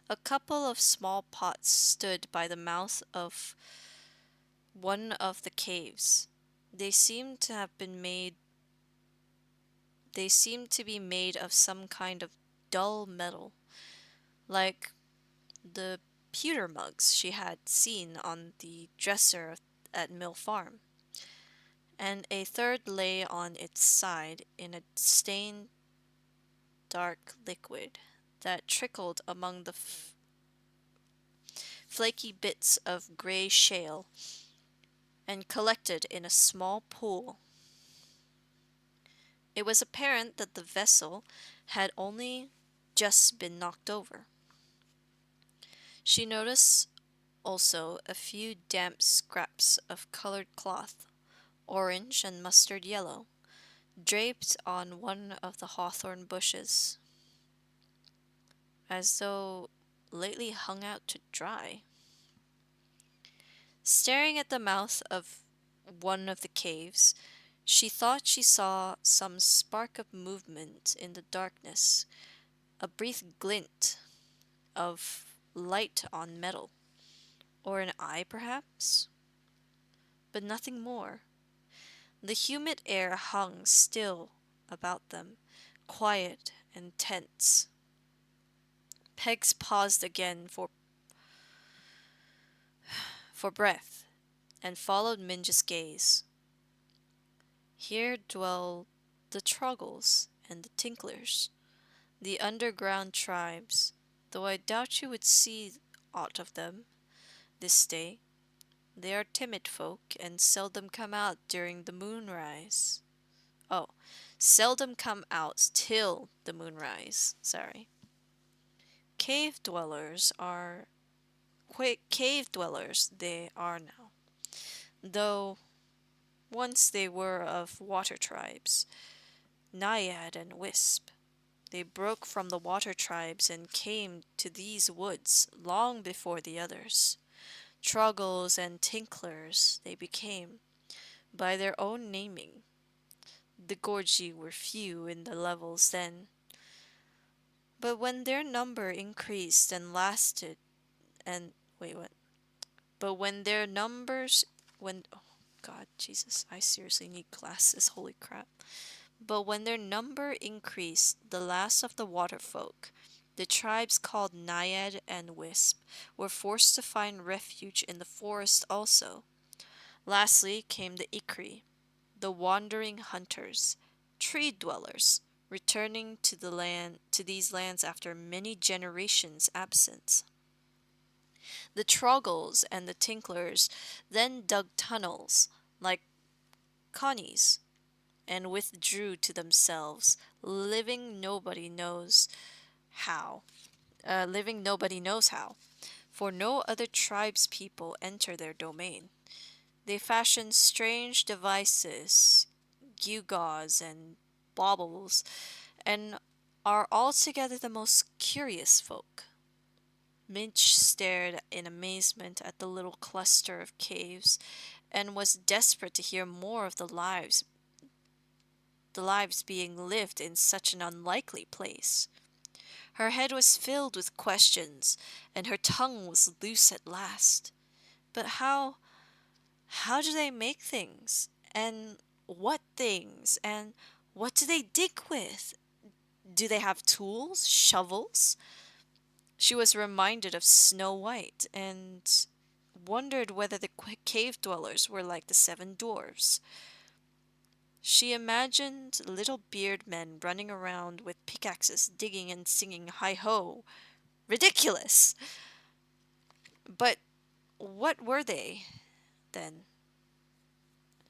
A couple of small pots stood by the mouth of one of the caves. They seemed to be made of some kind of dull metal, like the pewter mugs she had seen on the dresser at Mill Farm. And a third lay on its side in a stained dark liquid that trickled among the flaky bits of gray shale and collected in a small pool. It was apparent that the vessel had only just been knocked over. She noticed also a few damp scraps of colored cloth, orange and mustard yellow, draped on one of the hawthorn bushes, as though lately hung out to dry. Staring at the mouth of one of the caves, she thought she saw some spark of movement in the darkness, a brief glint of light on metal, or an eye perhaps, but nothing more. The humid air hung still about them, quiet and tense. Pegs paused again for breath, and followed Minge's gaze. Here dwell the Truggles and the Tinklers, the underground tribes, though I doubt you would see aught of them this day. They are timid folk, and seldom come out during the moonrise. Oh, seldom come out till the moonrise. Sorry. Cave dwellers they are now, though once they were of water tribes. Naiad and Wisp. They broke from the water tribes and came to these woods long before the others. Truggles and Tinklers they became, by their own naming. The Gorgi were few in the levels then, but when their number increased and lasted and wait, what? But when their numbers when oh God, Jesus, I seriously need glasses, holy crap. But when their number increased, the last of the water folk, the tribes called Naiad and Wisp, were forced to find refuge in the forest also. Lastly came the Ikri, the wandering hunters, tree dwellers, returning to these lands after many generations' absence. The Troggles and the Tinklers then dug tunnels, like Connie's, and withdrew to themselves, how. Living nobody knows how, for no other tribes people enter their domain. They fashion strange devices, gewgaws and baubles, and are altogether the most curious folk. Minch stared in amazement at the little cluster of caves, and was desperate to hear more of the lives being lived in such an unlikely place. Her head was filled with questions, and her tongue was loose at last. But how do they make things? And what things? And what do they dig with? Do they have tools? Shovels? She was reminded of Snow White, and wondered whether the cave dwellers were like the seven dwarfs. She imagined little beard men running around with pickaxes, digging and singing hi ho. Ridiculous! But what were they, then?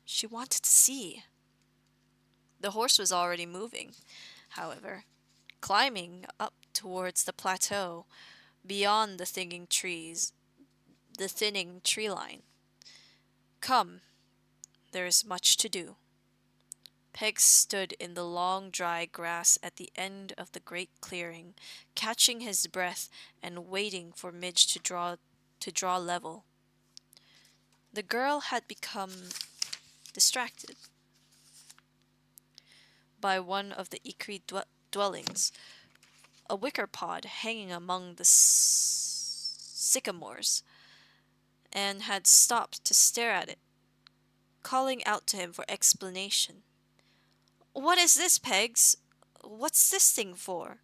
She wanted to see. The horse was already moving, however, climbing up towards the plateau beyond the thinning tree line. Come, there is much to do. Peg stood in the long dry grass at the end of the great clearing, catching his breath and waiting for Midge to draw level. The girl had become distracted by one of the Ikri dwellings, a wicker pod hanging among the sycamores, and had stopped to stare at it, calling out to him for explanation. "What is this, Pegs? What's this thing for?"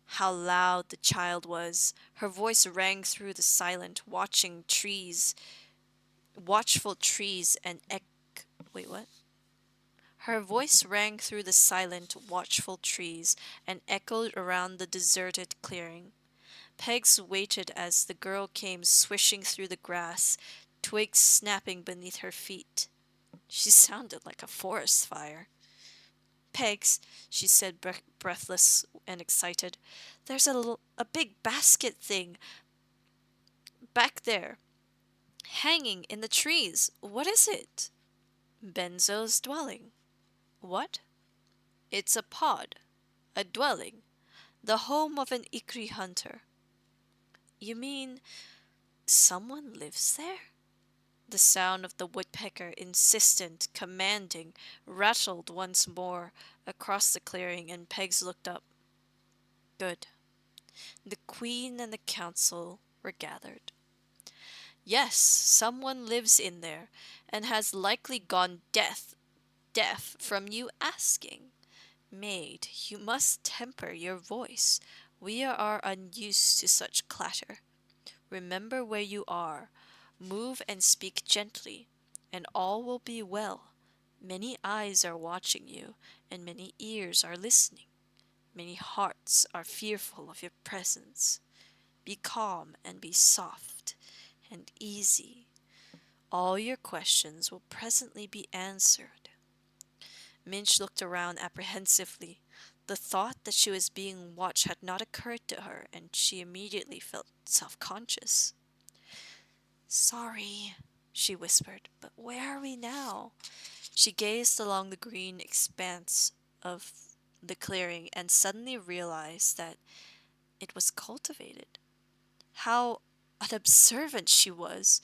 How loud the child was! Her voice rang through the silent, watchful trees and wait, what? Her voice rang through the silent, watchful trees and echoed around the deserted clearing. Pegs waited as the girl came swishing through the grass, twigs snapping beneath her feet. She sounded like a forest fire. "Pegs," she said, breathless and excited, "there's a big basket thing back there, hanging in the trees. What is it?" "Benzo's dwelling." "What?" "It's a pod, a dwelling, the home of an Ikri hunter." "You mean someone lives there?" The sound of the woodpecker, insistent, commanding, rattled once more across the clearing, and Pegs looked up. Good. The Queen and the Council were gathered. "Yes, someone lives in there, and has likely gone deaf from you asking. Maid, you must temper your voice. We are unused to such clatter. Remember where you are. Move and speak gently, and all will be well. Many eyes are watching you, and many ears are listening. Many hearts are fearful of your presence. Be calm and be soft and easy. All your questions will presently be answered." Minch looked around apprehensively. The thought that she was being watched had not occurred to her, and she immediately felt self-conscious. "Sorry," she whispered, "but where are we now?" She gazed along the green expanse of the clearing and suddenly realized that it was cultivated. How unobservant she was!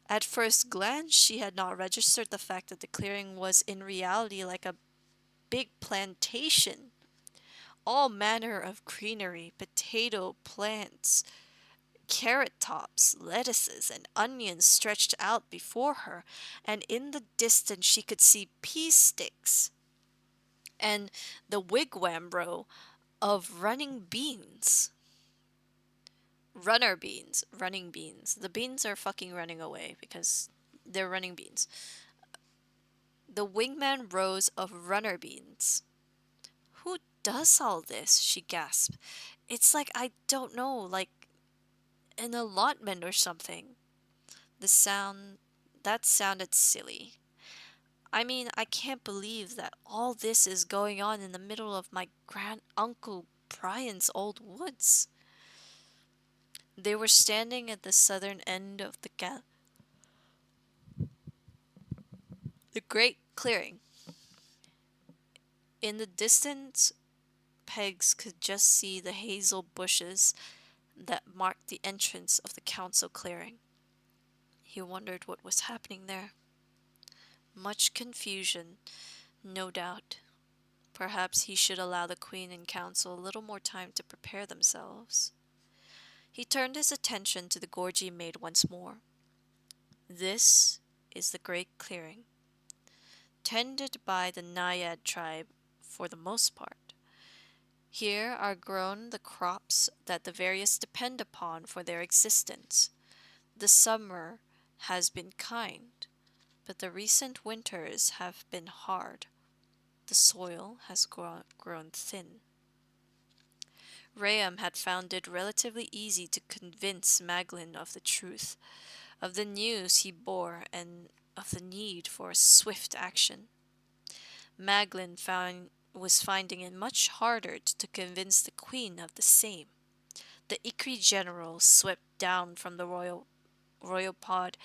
At first glance, she had not registered the fact that the clearing was in reality like a big plantation. All manner of greenery, potato plants, carrot tops, lettuces, and onions stretched out before her, and in the distance she could see pea sticks and the wigwam row of running beans. Running beans. The beans are fucking running away because they're running beans. The wingman rows of runner beans. Who does all this? She gasped. It's like, I don't know, like an allotment or something. The sound, that sounded silly. I mean, I can't believe that all this is going on in the middle of my grand uncle Brian's old woods. They were standing at the southern end of the great clearing. In the distance, Pegs could just see the hazel bushes that marked the entrance of the council clearing. He wondered what was happening there. Much confusion, no doubt. Perhaps he should allow the Queen and Council a little more time to prepare themselves. He turned his attention to the gorge made once more. This is the great clearing, tended by the Naiad tribe for the most part. Here are grown the crops that the various depend upon for their existence. The summer has been kind, but the recent winters have been hard. The soil has grown thin. Rayam had found it relatively easy to convince Maglin of the truth, of the news he bore, and of the need for swift action. Maglin was finding it much harder to convince the Queen of the same. The Ikri general swept down from the royal pod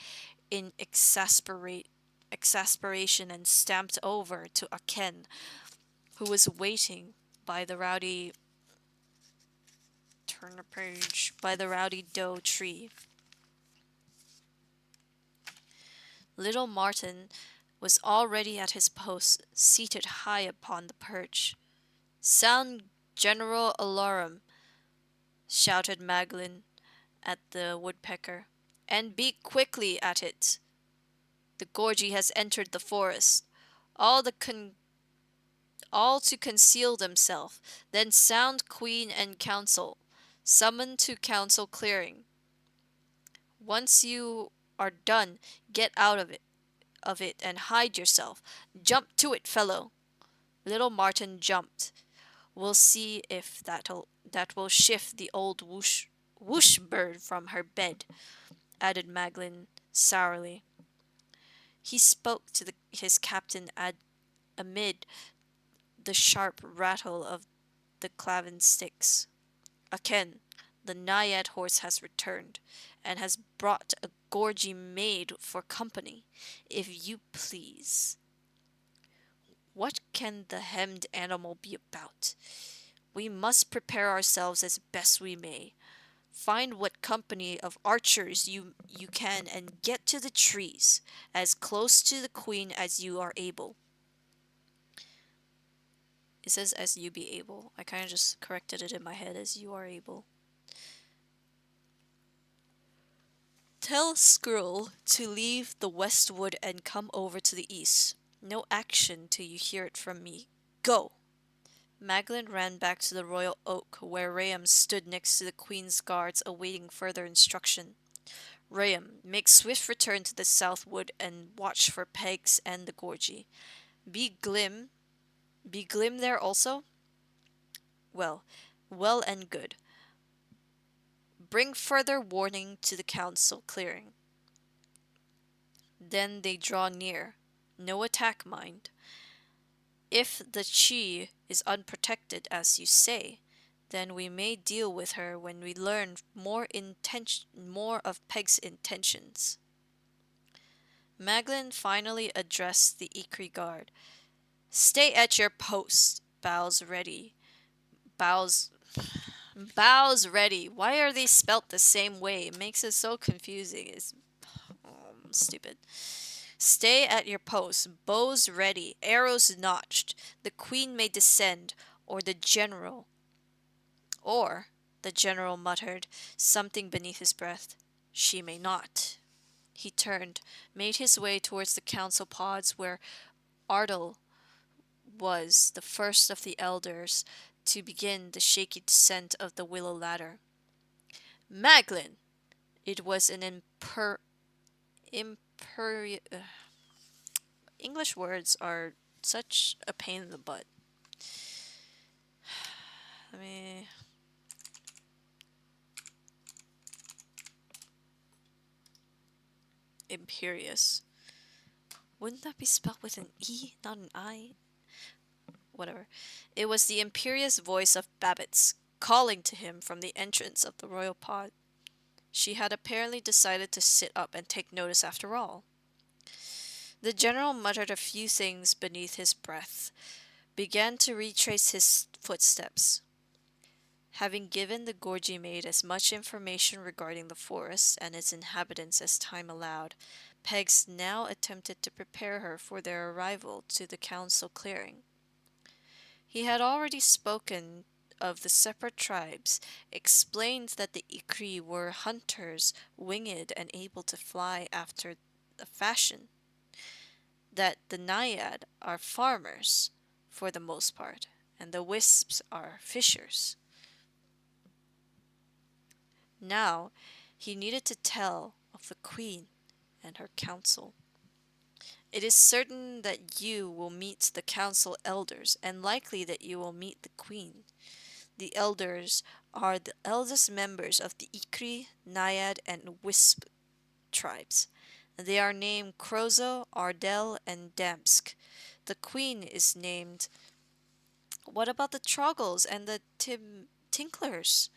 in exasperation and stamped over to Aken, who was waiting by the rowdy doe tree. Little Martin was already at his post, seated high upon the perch. "Sound general alarm," shouted Maglin at the woodpecker, "and be quickly at it. The Gorgie has entered the forest. All to conceal themselves. Then sound Queen and Council. Summon to council clearing. Once you are done, get out of it and hide yourself. Jump to it, fellow." Little Martin jumped. "We'll see if that will shift the old whoosh bird from her bed," added Maglin sourly. He spoke to his captain amid the sharp rattle of the claven sticks. "Aken, the Naiad horse has returned, and has brought a gorgie maid for company, if you please." What can the hemmed animal be about? We must prepare ourselves as best we may. Find what company of archers you can and get to the trees, as close to the Queen as you are able. It says as you be able. I kind of just corrected it in my head as you are able. Tell Skrull to leave the westwood and come over to the east. No action till you hear it from me. Go! Maglin ran back to the royal oak, where Rayam stood next to the Queen's guards awaiting further instruction. "Rayam, make swift return to the south wood and watch for Pegs and the Gorgie. Be Glim there also? Well and good. Bring further warning to the council clearing." Then they draw near. No attack, mind. If the Chi is unprotected, as you say, then we may deal with her when we learn more of Peg's intentions. Maglin finally addressed the Ikri guard. "Stay at your post, bows ready. Bows. Bows ready. Why are they spelt the same way? It makes it so confusing. It's stupid. Stay at your post. Bows ready. Arrows notched. The queen may descend, or the general. Or, the general muttered, something beneath his breath. She may not. He turned, made his way towards the council pods where Ardal was the first of the elders to begin the shaky descent of the willow ladder. Maglin! It was an English words are such a pain in the butt. Let me... Imperious. Wouldn't that be spelled with an E, not an I? Whatever. It was the imperious voice of Babbitts, calling to him from the entrance of the royal pod. She had apparently decided to sit up and take notice after all. The general muttered a few things beneath his breath, began to retrace his footsteps. Having given the Gorgie maid as much information regarding the forest and its inhabitants as time allowed, Pegs now attempted to prepare her for their arrival to the council clearing. He had already spoken of the separate tribes, explained that the Ikri were hunters, winged and able to fly after a fashion, that the Naiad are farmers, for the most part, and the Wisps are fishers. Now he needed to tell of the Queen and her council. It is certain that you will meet the council elders, and likely that you will meet the Queen. The elders are the eldest members of the Ikri, Naiad, and Wisp tribes. They are named Krozo, Ardell, and Damsk. The Queen is named... What about the Troggles and the Tinklers?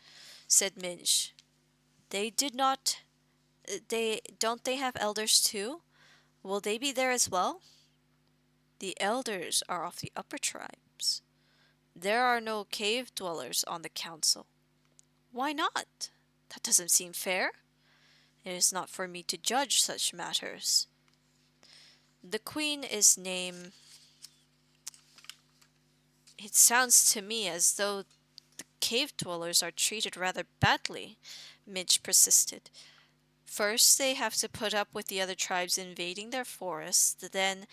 Said Minch. They did not... Don't they have elders too? Will they be there as well? The elders are of the upper tribes. There are no cave dwellers on the council. Why not? That doesn't seem fair. It is not for me to judge such matters. The Queen is named... It sounds to me as though the cave dwellers are treated rather badly, Midge persisted. First, they have to put up with the other tribes invading their forests, then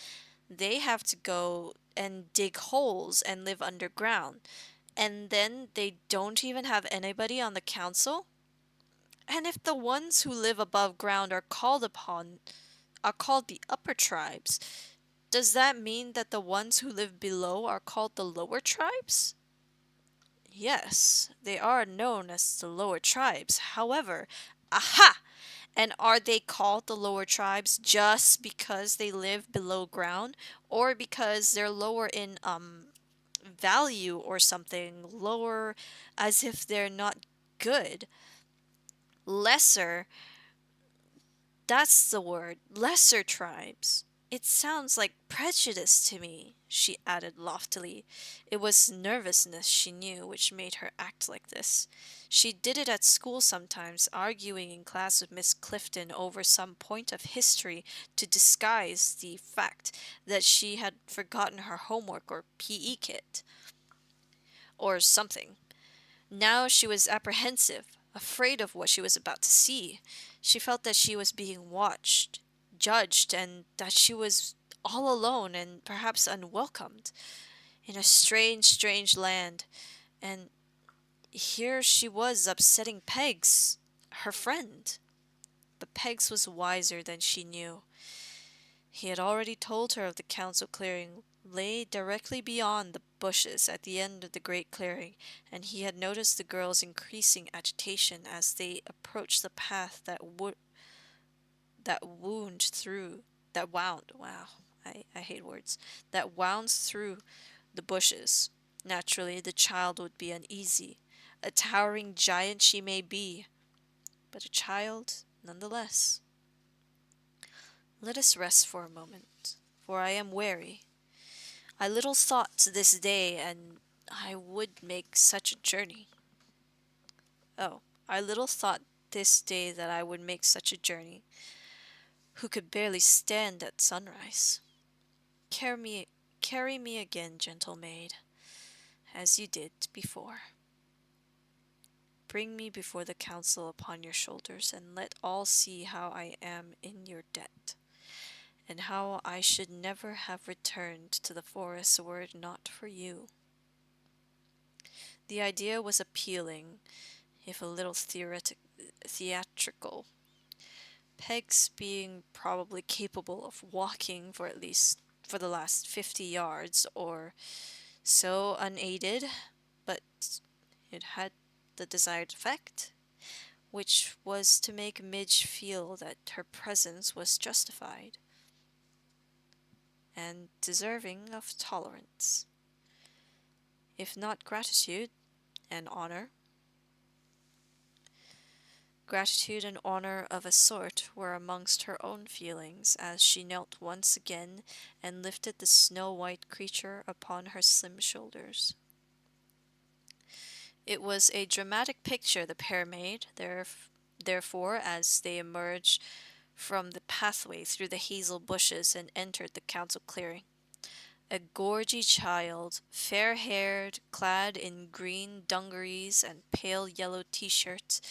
they have to go and dig holes and live underground, and then they don't even have anybody on the council? And if the ones who live above ground are called the upper tribes, does that mean that the ones who live below are called the lower tribes? Yes, they are known as the lower tribes. However, aha! And are they called the lower tribes just because they live below ground, or because they're lower in value or something, lower as if they're not good? Lesser, that's the word, lesser tribes. It sounds like prejudice to me, she added loftily. It was nervousness, she knew, which made her act like this. She did it at school sometimes, arguing in class with Miss Clifton over some point of history to disguise the fact that she had forgotten her homework or PE kit. Or something. Now she was apprehensive, afraid of what she was about to see. She felt that she was being watched, judged, and that she was all alone and perhaps unwelcomed in a strange, strange land. And here she was upsetting Pegs, her friend. But Pegs was wiser than she knew. He had already told her of the council clearing lay directly beyond the bushes at the end of the great clearing, and he had noticed the girls' increasing agitation as they approached the path that wound through the bushes. Naturally, the child would be uneasy. A towering giant she may be, but a child nonetheless. Let us rest for a moment, for I am weary. I little thought this day and I would make such a journey. Oh, I little thought this day that I would make such a journey, who could barely stand at sunrise. Carry me, carry me again, gentle maid, as you did before. Bring me before the council upon your shoulders, and let all see how I am in your debt, and how I should never have returned to the forest were it not for you. The idea was appealing, if a little theatrical. Peg's being probably capable of walking for at least for the last 50 yards or so unaided, but it had the desired effect, which was to make Midge feel that her presence was justified and deserving of tolerance, if not gratitude and honor. Gratitude and honor of a sort were amongst her own feelings as she knelt once again and lifted the snow-white creature upon her slim shoulders. It was a dramatic picture the pair made, therefore, as they emerged from the pathway through the hazel bushes and entered the council clearing. A gorgy child, fair-haired, clad in green dungarees and pale yellow t-shirts,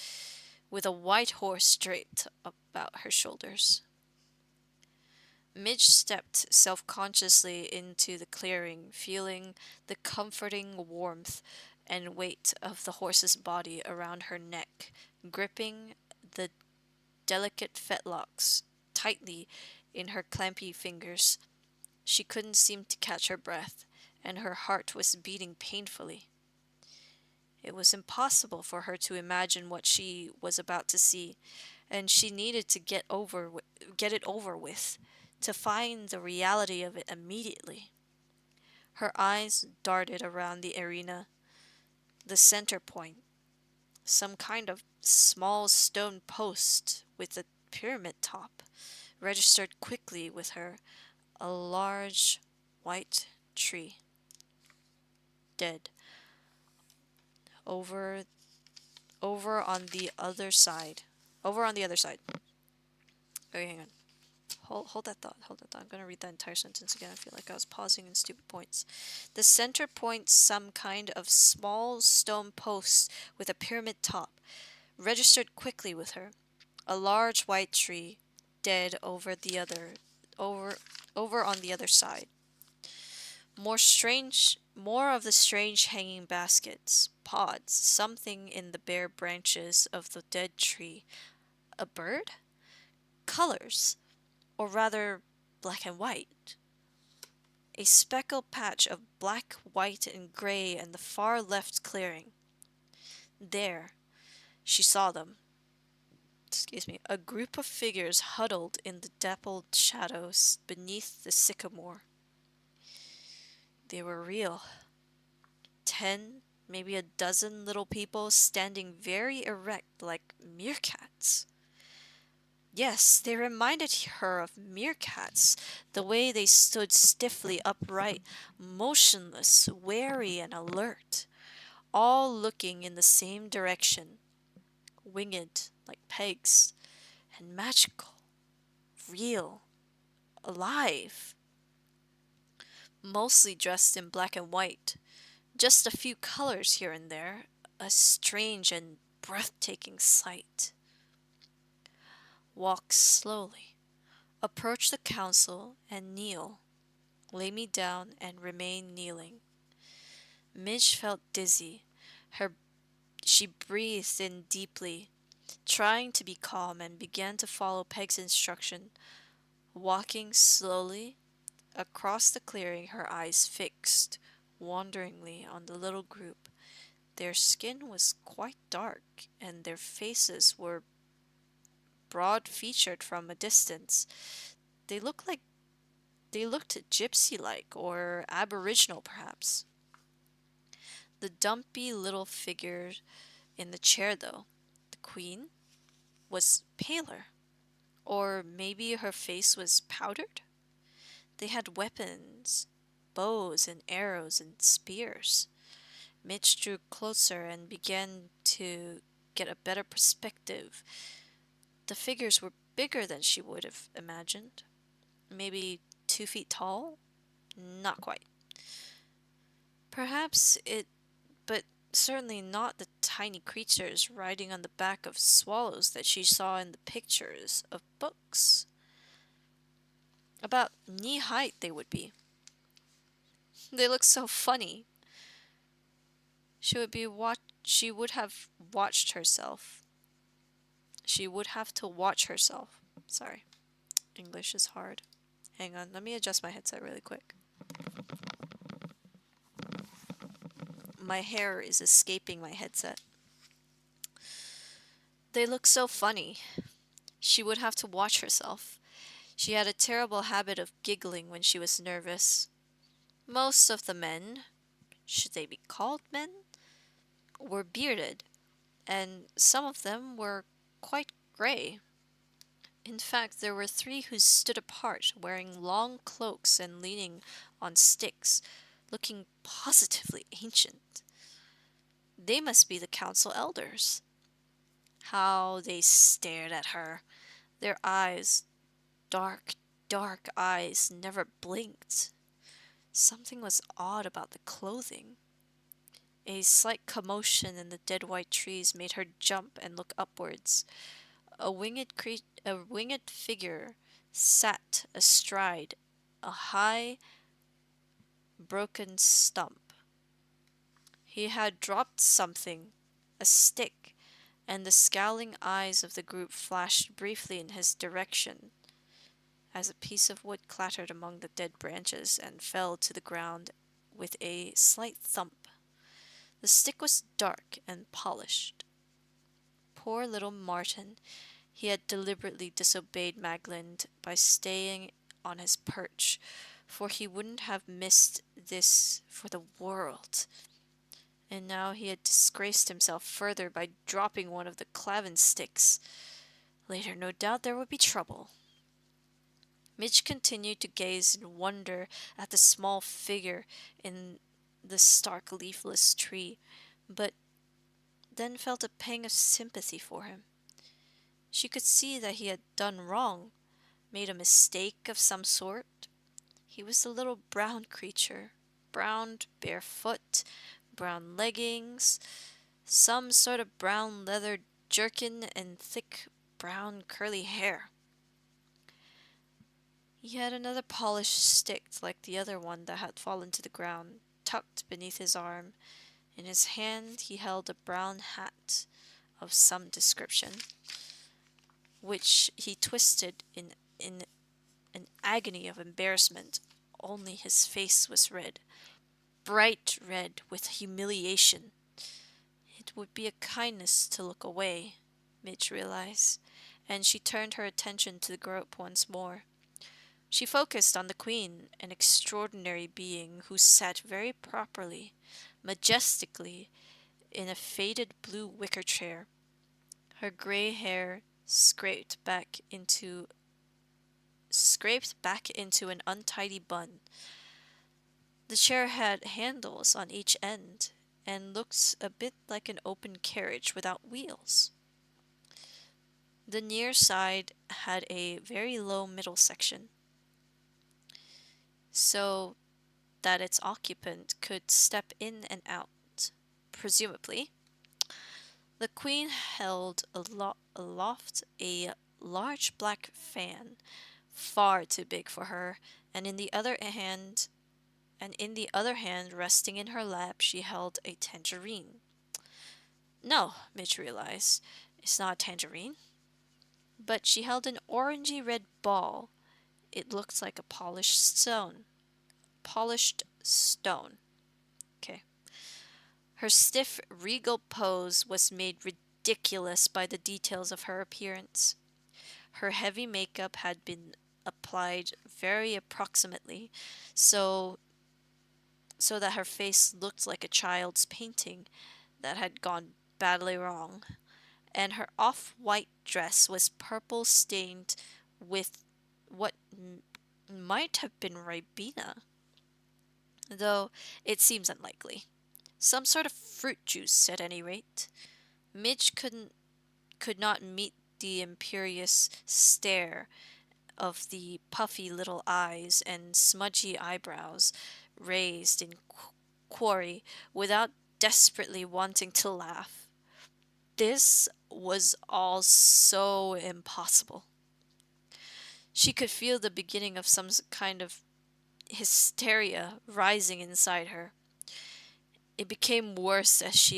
with a white horse draped about her shoulders. Midge stepped self-consciously into the clearing, feeling the comforting warmth and weight of the horse's body around her neck, gripping the delicate fetlocks tightly in her clampy fingers. She couldn't seem to catch her breath, and her heart was beating painfully. It was impossible for her to imagine what she was about to see, and she needed to get it over with, to find the reality of it immediately. Her eyes darted around the arena, the center point, some kind of small stone post with a pyramid top, registered quickly with her a large white tree, dead, over on the other side. Over on the other side. Okay, hang on. Hold that thought. Hold that thought. I'm going to read that entire sentence again. I feel like I was pausing in stupid points. The center point, some kind of small stone post with a pyramid top, registered quickly with her. A large white tree, dead over on the other side. More of the strange hanging baskets, pods, something in the bare branches of the dead tree. A bird? Colors, or rather black and white. A speckled patch of black, white, and gray in the far left clearing. There, she saw them. A group of figures huddled in the dappled shadows beneath the sycamore. They were real. 10, maybe a dozen little people standing very erect like meerkats. Yes, they reminded her of meerkats, the way they stood stiffly upright, motionless, wary, and alert, all looking in the same direction, winged like pegs, and magical, real, alive. Mostly dressed in black and white, just a few colors here and there, a strange and breathtaking sight. Walk slowly, approach the council and kneel. Lay me down and remain kneeling. Midge felt dizzy. She breathed in deeply, trying to be calm, and began to follow Peg's instruction, walking slowly across the clearing, her eyes fixed wonderingly on the little group. Their skin was quite dark, and their faces were broad-featured from a distance. They looked gypsy-like or aboriginal, perhaps. The dumpy little figure in the chair, though, the queen, was paler. Or maybe her face was powdered? They had weapons, bows and arrows and spears. Mitch drew closer and began to get a better perspective. The figures were bigger than she would have imagined. Maybe 2 feet tall? Not quite. Perhaps it, but certainly not the tiny creatures riding on the back of swallows that she saw in the pictures of books. About knee height they would be. They look so funny. She would have watched herself. She would have to watch herself. Sorry. English is hard. Hang on, let me adjust my headset really quick. My hair is escaping my headset. They look so funny. She would have to watch herself. She had a terrible habit of giggling when she was nervous. Most of the men, should they be called men, were bearded, and some of them were quite gray. In fact, there were 3 who stood apart, wearing long cloaks and leaning on sticks, looking positively ancient. They must be the council elders. How they stared at her. Their eyes, dark, dark eyes, never blinked. Something was odd about the clothing. A slight commotion in the dead white trees made her jump and look upwards. A winged figure sat astride a high, broken stump. He had dropped something, a stick, and the scowling eyes of the group flashed briefly in his direction as a piece of wood clattered among the dead branches and fell to the ground with a slight thump. The stick was dark and polished. Poor little Martin. He had deliberately disobeyed Magland by staying on his perch, for he wouldn't have missed this for the world. And now he had disgraced himself further by dropping one of the clavin sticks. Later, no doubt, there would be trouble. Mitch continued to gaze in wonder at the small figure in the stark leafless tree, but then felt a pang of sympathy for him. She could see that he had done wrong, made a mistake of some sort. He was a little brown creature, brown barefoot, brown leggings, some sort of brown leather jerkin, and thick brown curly hair. He had another polished stick like the other one that had fallen to the ground, tucked beneath his arm. In his hand he held a brown hat of some description, which he twisted in an agony of embarrassment. Only his face was red, bright red with humiliation. It would be a kindness to look away, Midge realized, and she turned her attention to the group once more. She focused on the queen, an extraordinary being who sat very properly, majestically, in a faded blue wicker chair. Her gray hair scraped back into an untidy bun. The chair had handles on each end, and looked a bit like an open carriage without wheels. The near side had a very low middle section, so that its occupant could step in and out, presumably. The queen held aloft a large black fan, far too big for her, and in the other hand, resting in her lap, she held a tangerine. No, Mitch realized, it's not a tangerine. But she held an orangey red ball. It looked like a polished stone. Okay. Her stiff, regal pose was made ridiculous by the details of her appearance. Her heavy makeup had been applied very approximately, so that her face looked like a child's painting that had gone badly wrong, and her off-white dress was purple stained with what might have been ribena, though it seems unlikely. Some sort of fruit juice, at any rate. Midge could not meet the imperious stare of the puffy little eyes and smudgy eyebrows raised in quarry without desperately wanting to laugh. This was all so impossible. She could feel the beginning of some kind of hysteria rising inside her. It became worse as the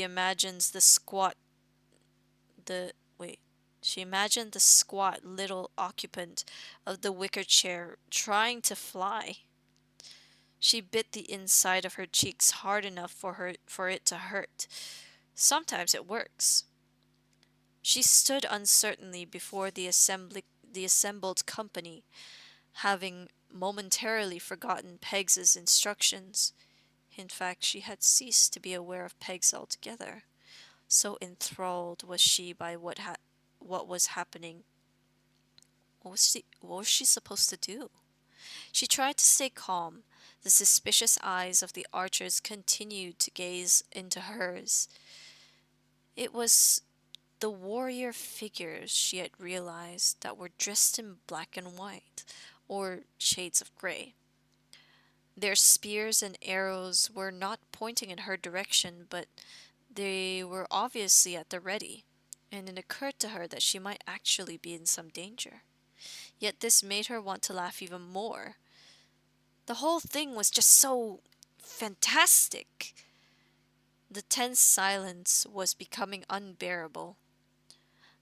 she imagined the squat little occupant of the wicker chair trying to fly. She bit the inside of her cheeks hard enough for it to hurt. Sometimes it works. She stood uncertainly before the assembled company, having momentarily forgotten Peg's instructions. In fact, she had ceased to be aware of Peg's altogether. So enthralled was she by what was happening. What was she supposed to do? She tried to stay calm. The suspicious eyes of the archers continued to gaze into hers. It was the warrior figures she had realized that were dressed in black and white, or shades of gray. Their spears and arrows were not pointing in her direction, but they were obviously at the ready, and it occurred to her that she might actually be in some danger. Yet this made her want to laugh even more. The whole thing was just so fantastic. The tense silence was becoming unbearable.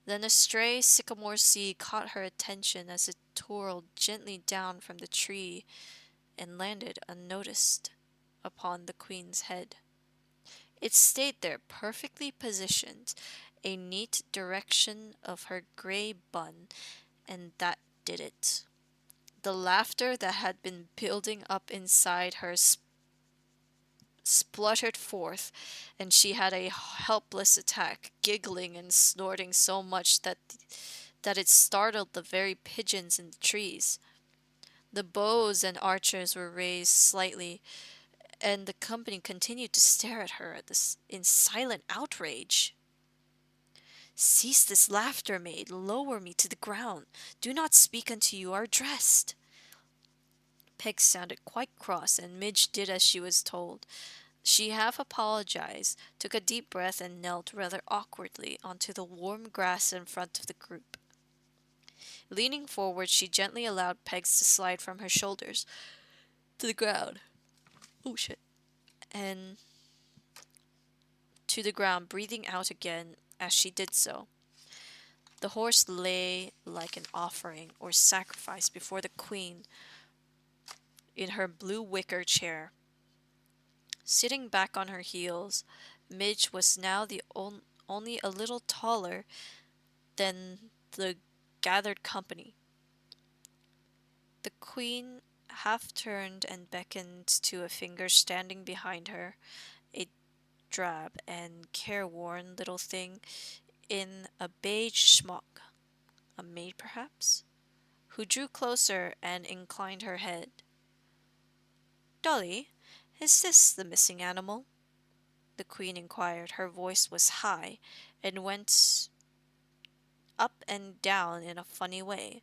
Then a stray sycamore seed caught her attention as it twirled gently down from the tree and landed unnoticed upon the queen's head. It stayed there perfectly positioned, a neat direction of her gray bun, and that did it. The laughter that had been building up inside her spluttered forth, and she had a helpless attack, giggling and snorting so much that it startled the very pigeons in the trees. The bows and archers were raised slightly, and the company continued to stare at her in silent outrage. "Cease this laughter, maid. Lower me to the ground. Do not speak until you are dressed." Peg sounded quite cross, and Midge did as she was told. She half apologized, took a deep breath, and knelt rather awkwardly onto the warm grass in front of the group. Leaning forward, she gently allowed Pegs to slide from her shoulders to the ground. Oh shit. And to the ground, breathing out again as she did so. The horse lay like an offering or sacrifice before the queen in her blue wicker chair. Sitting back on her heels, Midge was now only a little taller than the gathered company. The queen half turned and beckoned to a figure standing behind her, a drab and careworn little thing in a beige smock. A maid, perhaps? Who drew closer and inclined her head. "Dolly, is this the missing animal?" the queen inquired. Her voice was high, and went up and down in a funny way,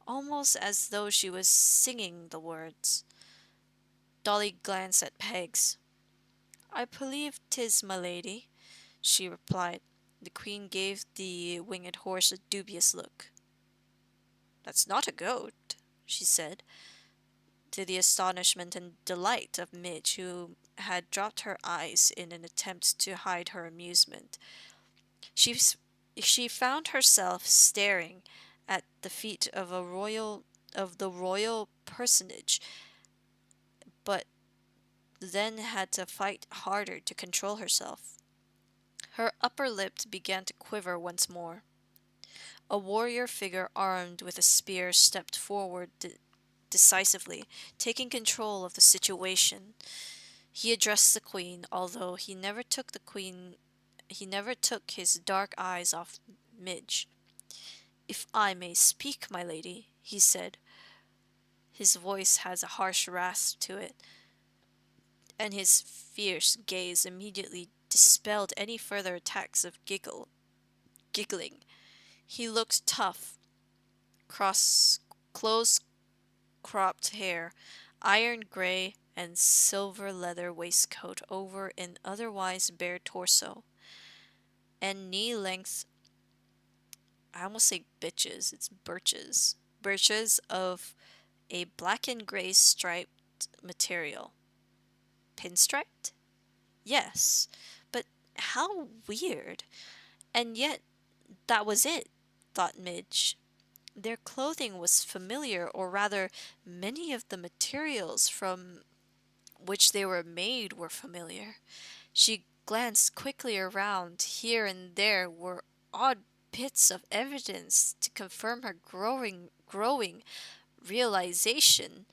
almost as though she was singing the words. Dolly glanced at Pegs. "I believe 'tis my lady," she replied. The queen gave the winged horse a dubious look. "That's not a goat," she said, to the astonishment and delight of Midge, who had dropped her eyes in an attempt to hide her amusement. She found herself staring at the feet of the royal personage, but then had to fight harder to control herself. Her upper lip began to quiver once more. A warrior figure armed with a spear stepped forward decisively, taking control of the situation. He addressed the queen, although he never took his dark eyes off Midge. "If I may speak, my lady," he said. His voice has a harsh rasp to it. and his fierce gaze immediately dispelled any further attacks of giggling. He looked tough, cross close cropped hair, iron gray and silver leather waistcoat over an otherwise bare torso, and knee-length, I almost say bitches, it's birches of a black and gray striped material. Pinstriped? Yes, but how weird. And yet, that was it, thought Midge. Their clothing was familiar, or rather, many of the materials from which they were made were familiar. She glanced quickly around. Here and there were odd bits of evidence to confirm her growing realization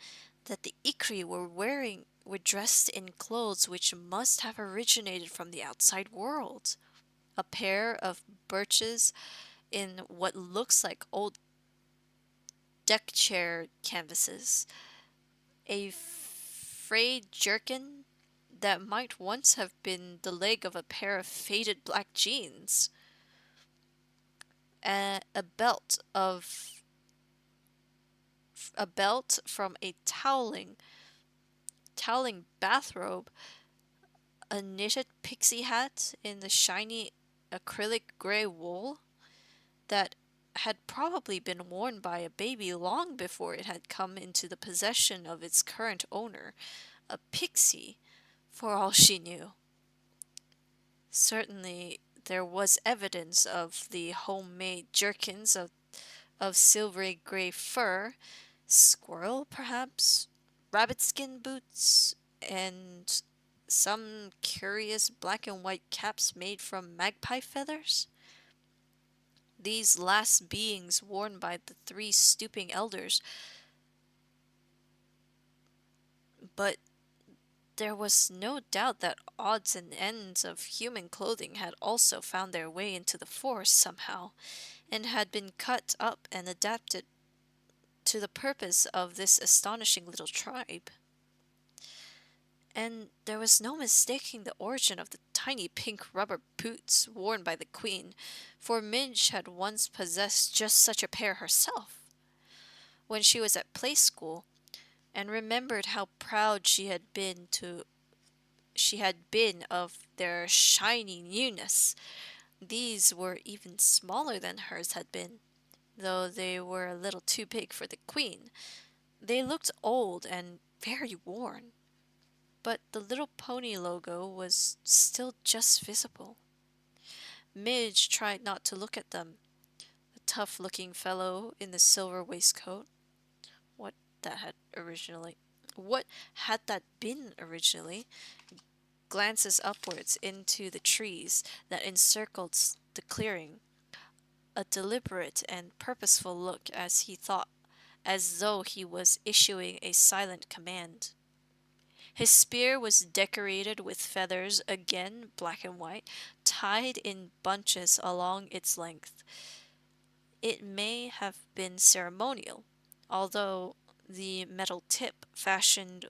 that the Ikri were dressed in clothes which must have originated from the outside world. A pair of birches in what looks like old deck chair canvases, a frayed jerkin that might once have been the leg of a pair of faded black jeans, a belt from a toweling bathrobe, a knitted pixie hat in the shiny acrylic gray wool that had probably been worn by a baby long before it had come into the possession of its current owner, a pixie, for all she knew. Certainly there was evidence of the homemade jerkins of silvery gray fur, squirrel perhaps, rabbit skin boots, and some curious black and white caps made from magpie feathers. These last beings worn by the three stooping elders, but there was no doubt that odds and ends of human clothing had also found their way into the forest somehow, and had been cut up and adapted to the purpose of this astonishing little tribe. And there was no mistaking the origin of the tiny pink rubber boots worn by the queen, for Midge had once possessed just such a pair herself, when she was at play school, and remembered how proud she had been of their shiny newness. These were even smaller than hers had been, though they were a little too big for the queen. They looked old and very worn, but the little pony logo was still just visible. Midge tried not to look at them. The tough-looking fellow in the silver waistcoat, what what had that been originally, glances upwards into the trees that encircled the clearing, a deliberate and purposeful look as he thought, as though he was issuing a silent command. His spear was decorated with feathers, again black and white, tied in bunches along its length. It may have been ceremonial, although the metal tip, fashioned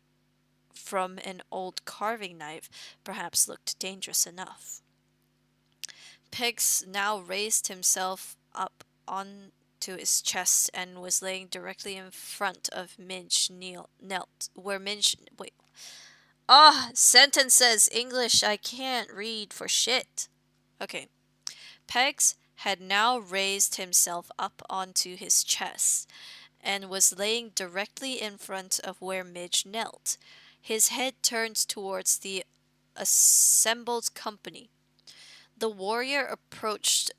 from an old carving knife, perhaps looked dangerous enough. Pegs now raised himself up on to his chest and was laying directly in front of Midge knelt, where Midge, wait, sentences, English, I can't read for shit. Okay. Pegs had now raised himself up onto his chest and was laying directly in front of where Midge knelt, his head turned towards the assembled company. The warrior approached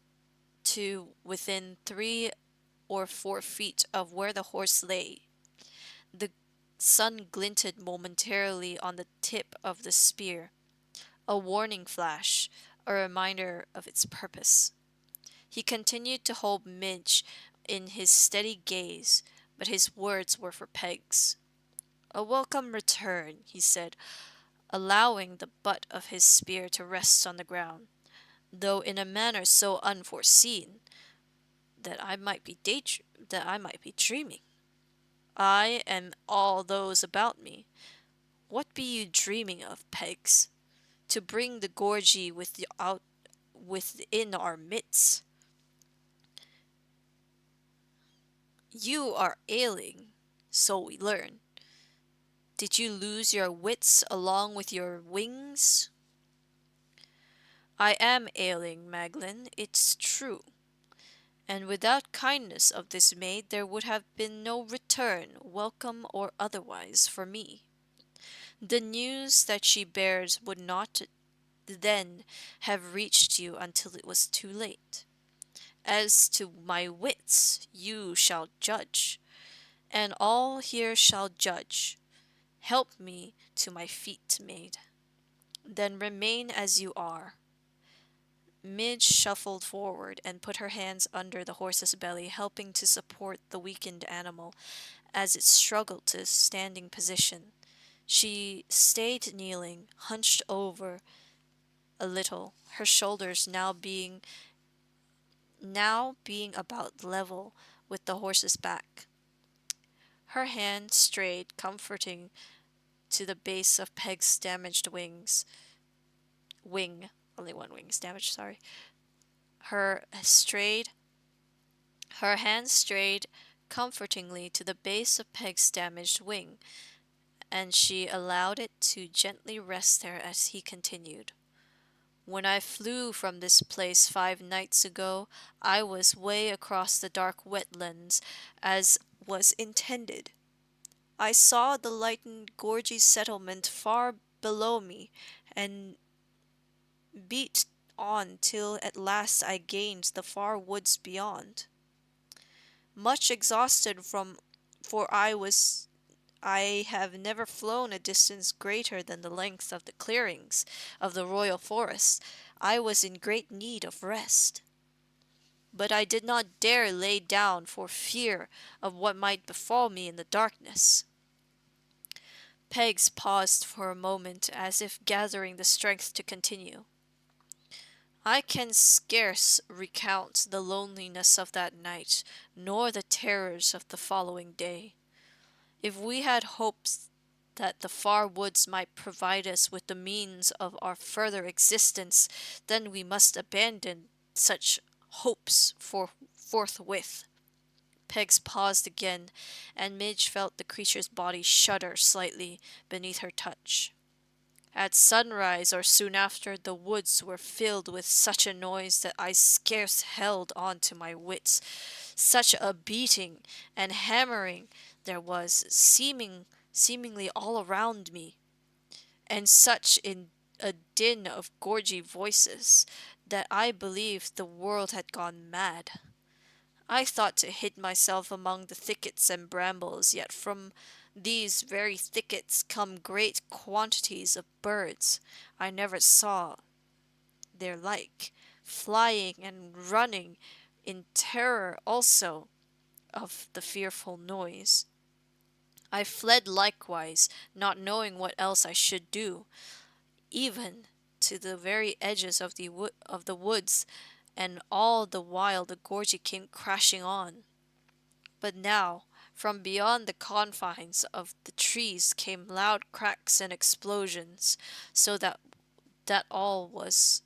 to within 3 or 4 feet of where the horse lay. The sun glinted momentarily on the tip of the spear, a warning flash, a reminder of its purpose. He continued to hold Midge in his steady gaze, but his words were for Pegs. "A welcome return," he said, allowing the butt of his spear to rest on the ground, though in a manner so unforeseen that I might be dreaming. "I and all those about me. What be you dreaming of, Pegs? To bring the Gorgie within our midst? You are ailing, so we learn. Did you lose your wits along with your wings? I am ailing, Maglin, it's true. And without kindness of this maid there would have been no return, welcome or otherwise, for me. The news that she bears would not then have reached you until it was too late. As to my wits, you shall judge, and all here shall judge. Help me to my feet, maid. Then remain as you are. Midge shuffled forward and put her hands under the horse's belly, helping to support the weakened animal as it struggled to standing position. She stayed kneeling, hunched over a little, her shoulders now being about level with the horse's back. Her hand strayed comforting to the base of Peg's damaged wing. Only one wing's damaged, sorry. Her strayed her hand strayed comfortingly to the base of Peg's damaged wing, and she allowed it to gently rest there as he continued. When I flew from this place 5 nights ago, I was way across the dark wetlands, as was intended. I saw the lightened Gorgie settlement far below me, and beat on till at last I gained the far woods beyond. Much exhausted for I have never flown a distance greater than the length of the clearings of the royal forest. I was in great need of rest. But I did not dare lay down for fear of what might befall me in the darkness. Pegs paused for a moment as if gathering the strength to continue. I can scarce recount the loneliness of that night, nor the terrors of the following day. If we had hopes that the far woods might provide us with the means of our further existence, then we must abandon such hopes forthwith. Pegs paused again, and Midge felt the creature's body shudder slightly beneath her touch. At sunrise or soon after, the woods were filled with such a noise that I scarce held on to my wits. Such a beating and hammering there was, seemingly all around me, and such a din of gorgy voices, that I believed the world had gone mad. I thought to hid myself among the thickets and brambles, yet from these very thickets come great quantities of birds I never saw their like, flying and running in terror also of the fearful noise. I fled likewise, not knowing what else I should do, even to the very edges of the woods, and all the while the gorgie came crashing on. But now, from beyond the confines of the trees came loud cracks and explosions, so that all was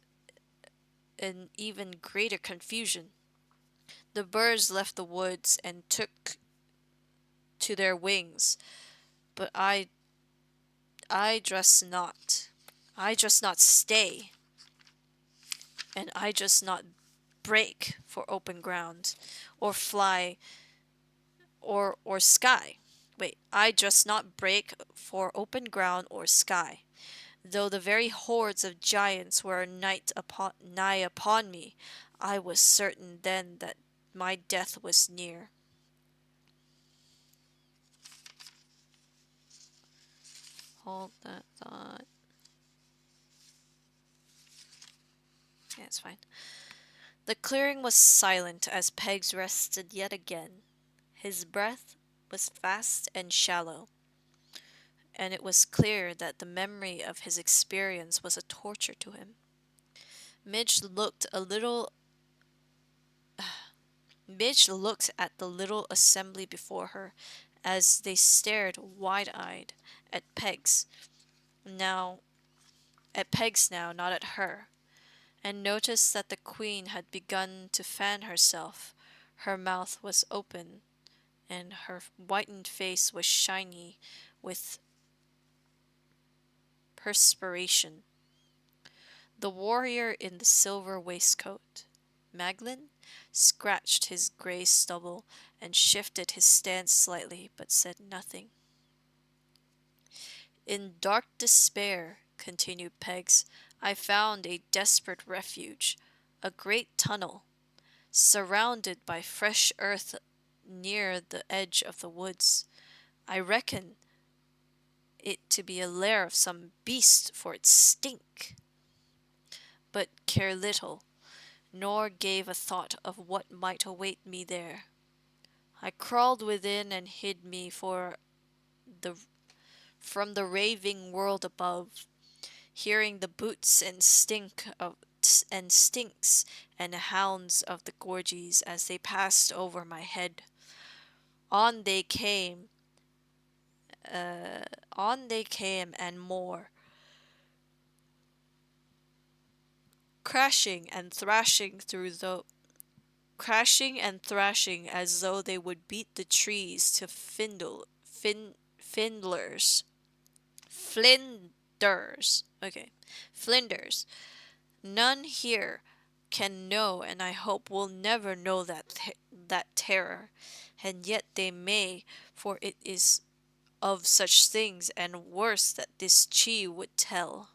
in even greater confusion. The birds left the woods and took to their wings, but I just not. I just not stay, and I just not break for open ground, or fly, or sky. Wait, I just not break for open ground or sky. Though the very hordes of giants were nigh upon me, I was certain then that my death was near. Hold that thought. Yeah, it's fine. The clearing was silent as Pegs rested yet again. His breath was fast and shallow, and it was clear that the memory of his experience was a torture to him. Midge looked at the little assembly before her as they stared wide-eyed at Pegs. now at Peg's now, not at her, and noticed that the queen had begun to fan herself. Her mouth was open, and her whitened face was shiny with perspiration. The warrior in the silver waistcoat, Maglin, scratched his grey stubble and shifted his stance slightly, but said nothing. In dark despair, continued Pegs, I found a desperate refuge, a great tunnel, surrounded by fresh earth near the edge of the woods. I reckon it to be a lair of some beast for its stink, but care little, nor gave a thought of what might await me there. I crawled within and hid me the from the raving world above, hearing the boots and stinks and hounds of the gorges as they passed over my head. On they came, and more, crashing and thrashing as though they would beat the trees to flinders. None here can know, and I hope will never know that terror, and yet they may, for it is of such things and worse that this chi would tell.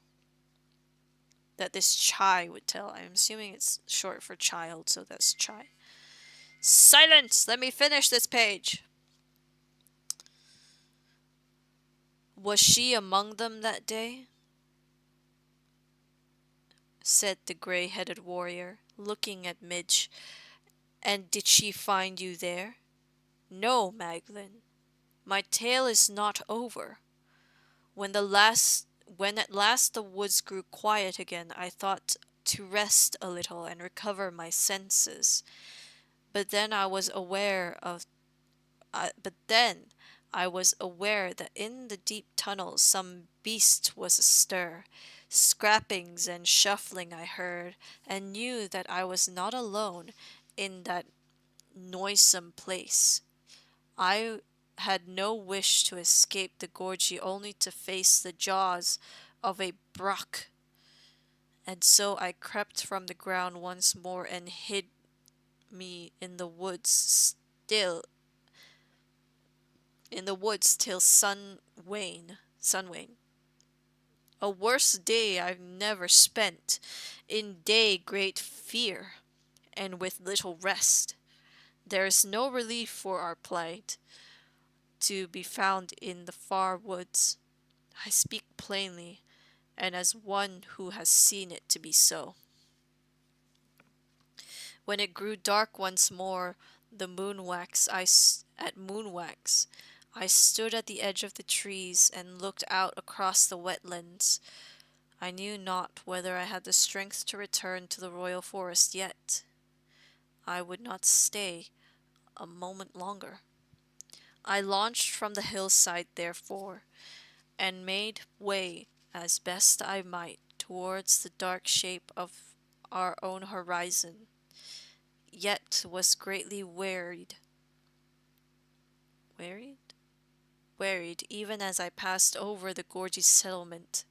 I'm assuming it's short for child, so that's chai. Silence! Let me finish this page. Was she among them that day? Said the grey-headed warrior, looking at Midge. And did she find you there? No, Maglin. My tale is not over. When at last the woods grew quiet again, I thought to rest a little and recover my senses. But then I was aware that in the deep tunnel some beast was astir. Scrappings and shuffling I heard, and knew that I was not alone in that noisome place. I had no wish to escape the gorge, only to face the jaws of a bruck, and so I crept from the ground once more and hid me in the woods till sun wane. A worse day I've never spent. In day great fear, and with little rest. There is no relief for our plight to be found in the far woods. I speak plainly, and as one who has seen it to be so. When it grew dark once more, at moonwax, I stood at the edge of the trees and looked out across the wetlands. I knew not whether I had the strength to return to the royal forest yet. I would not stay a moment longer. I launched from the hillside, therefore, and made way as best I might towards the dark shape of our own horizon, yet was greatly wearied even as I passed over the gorgeous settlement.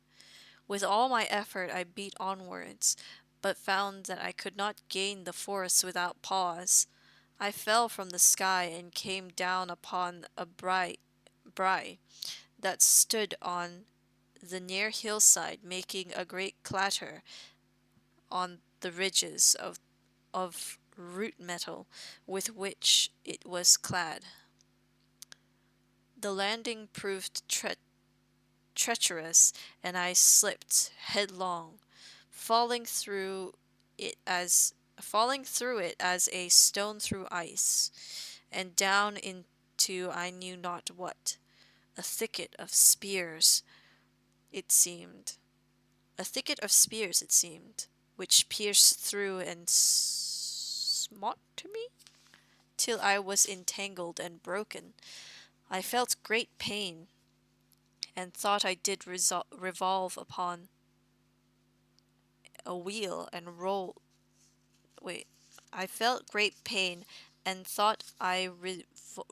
With all my effort I beat onwards, but found that I could not gain the forest without pause. I fell from the sky and came down upon a brae that stood on the near hillside, making a great clatter on the ridges of root metal with which it was clad. The landing proved treacherous, and I slipped headlong, falling through it as a stone through ice, and down into I knew not what, a thicket of spears, it seemed, which pierced through and smote me, till I was entangled and broken. I felt great pain, and thought I did revolve upon a wheel and roll. Wait, I felt great pain and thought I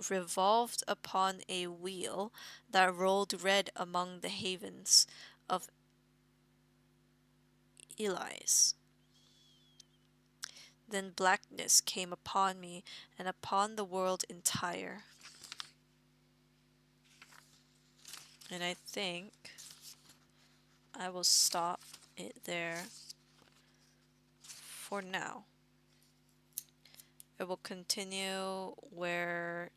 revolved upon a wheel that rolled red among the havens of Elias. Then blackness came upon me and upon the world entire. And I think I will stop it there for now. It will continue where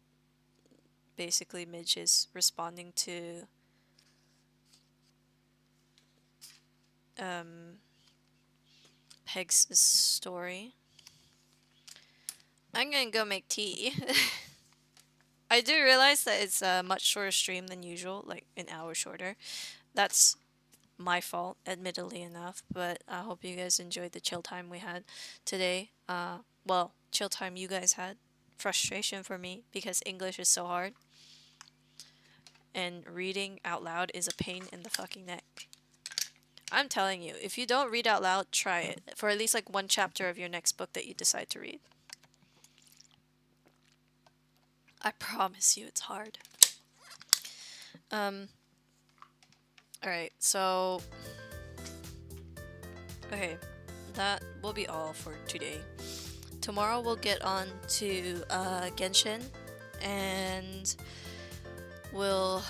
basically Midge is responding to Peg's story. I'm gonna go make tea. I do realize that it's a much shorter stream than usual, like an hour shorter. That's my fault, admittedly enough, but I hope you guys enjoyed the chill time we had today. Well, chill time you guys had. Frustration for me because English is so hard. And reading out loud is a pain in the fucking neck. I'm telling you, if you don't read out loud, try it. For at least like one chapter of your next book that you decide to read. I promise you it's hard. Alright, so... Okay, that will be all for today. Tomorrow we'll get on to Genshin, and we'll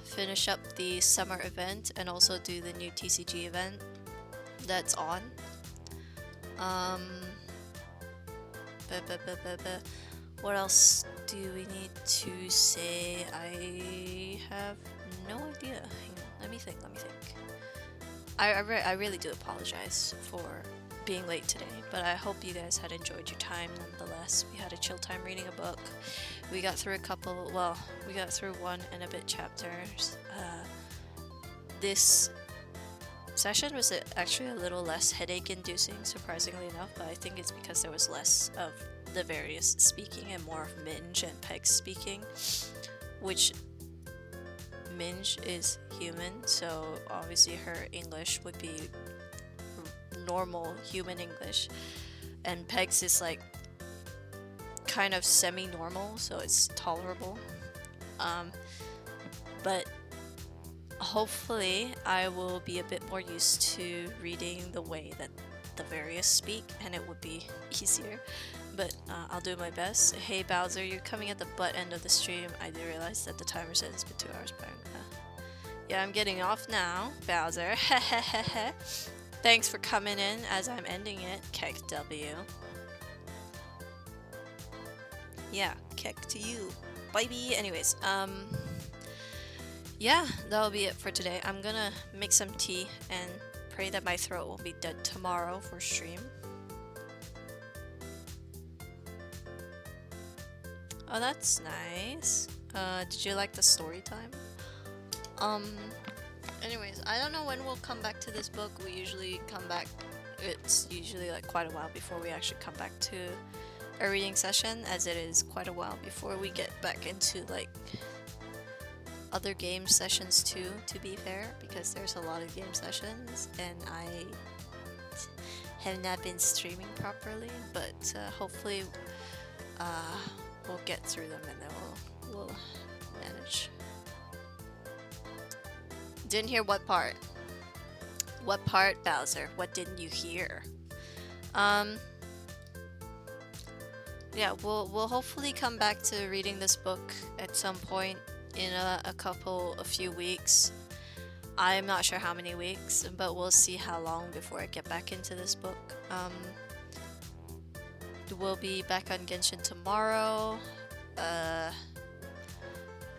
finish up the summer event and also do the new TCG event that's on. What else do we need to say? I have no idea. Hang on, let me think. I really do apologize for being late today, but I hope you guys had enjoyed your time nonetheless. We had a chill time reading a book. We got through we got through 1 and a bit chapters. This session was actually a little less headache-inducing, surprisingly enough, but I think it's because there was less of the various speaking and more of Minge and Peg speaking, which Minge is human, so obviously her English would be normal human English, and Peg's is like kind of semi-normal, so it's tolerable. But hopefully I will be a bit more used to reading the way that the various speak, and it would be easier. But I'll do my best. Hey Bowser, you're coming at the butt end of the stream. I do realize that the timer says it's been 2 hours, but yeah, I'm getting off now, Bowser. Thanks for coming in as I'm ending it, Keck W. Yeah, Keck to you. Bye-bye. Anyways, yeah, that'll be it for today. I'm gonna make some tea and pray that my throat won't be dead tomorrow for stream. Oh, that's nice. Did you like the story time? Anyways, I don't know when we'll come back to this book. We usually come back, it's usually like quite a while before we actually come back to a reading session, as it is quite a while before we get back into like other game sessions too, to be fair, because there's a lot of game sessions and I have not been streaming properly, but hopefully we'll get through them and then we'll manage. Didn't hear what part? What part, Bowser? What didn't you hear? Yeah, we'll hopefully come back to reading this book at some point in a few weeks. I'm not sure how many weeks, but we'll see how long before I get back into this book. We'll be back on Genshin tomorrow.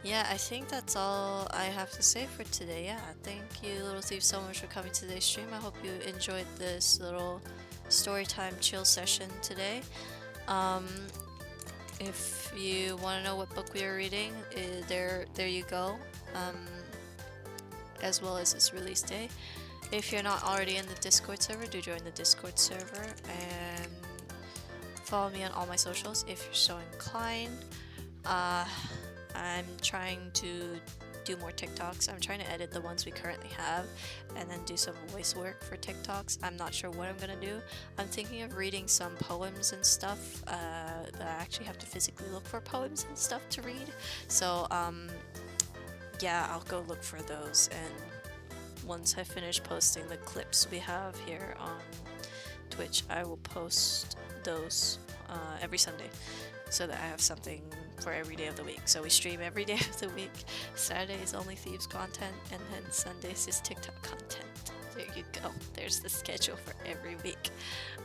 Yeah, I think that's all I have to say for today. Yeah, thank you, Little Thief, so much for coming to today's stream. I hope you enjoyed this little storytime chill session today. If you want to know what book we are reading, there you go. As well as its release day. If you're not already in the Discord server, do join the Discord server and follow me on all my socials if you're so inclined. I'm trying to do more TikToks. I'm trying to edit the ones we currently have and then do some voice work for TikToks. I'm not sure what I'm gonna do. I'm thinking of reading some poems and stuff, but I actually have to physically look for poems and stuff to read. So yeah, I'll go look for those, and once I finish posting the clips we have here on Twitch, I will post those every Sunday so that I have something for every day of the week. So we stream every day of the week. Saturday is only Thieves content, and then Sundays is TikTok content. There you go. There's the schedule for every week.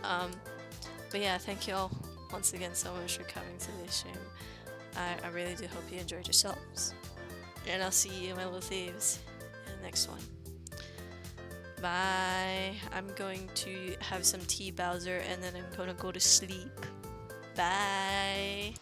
But yeah, thank you all once again so much for coming to this stream. I really do hope you enjoyed yourselves. And I'll see you, my little thieves, in the next one. Bye. I'm going to have some tea, Bowser, and then I'm gonna go to sleep. Bye.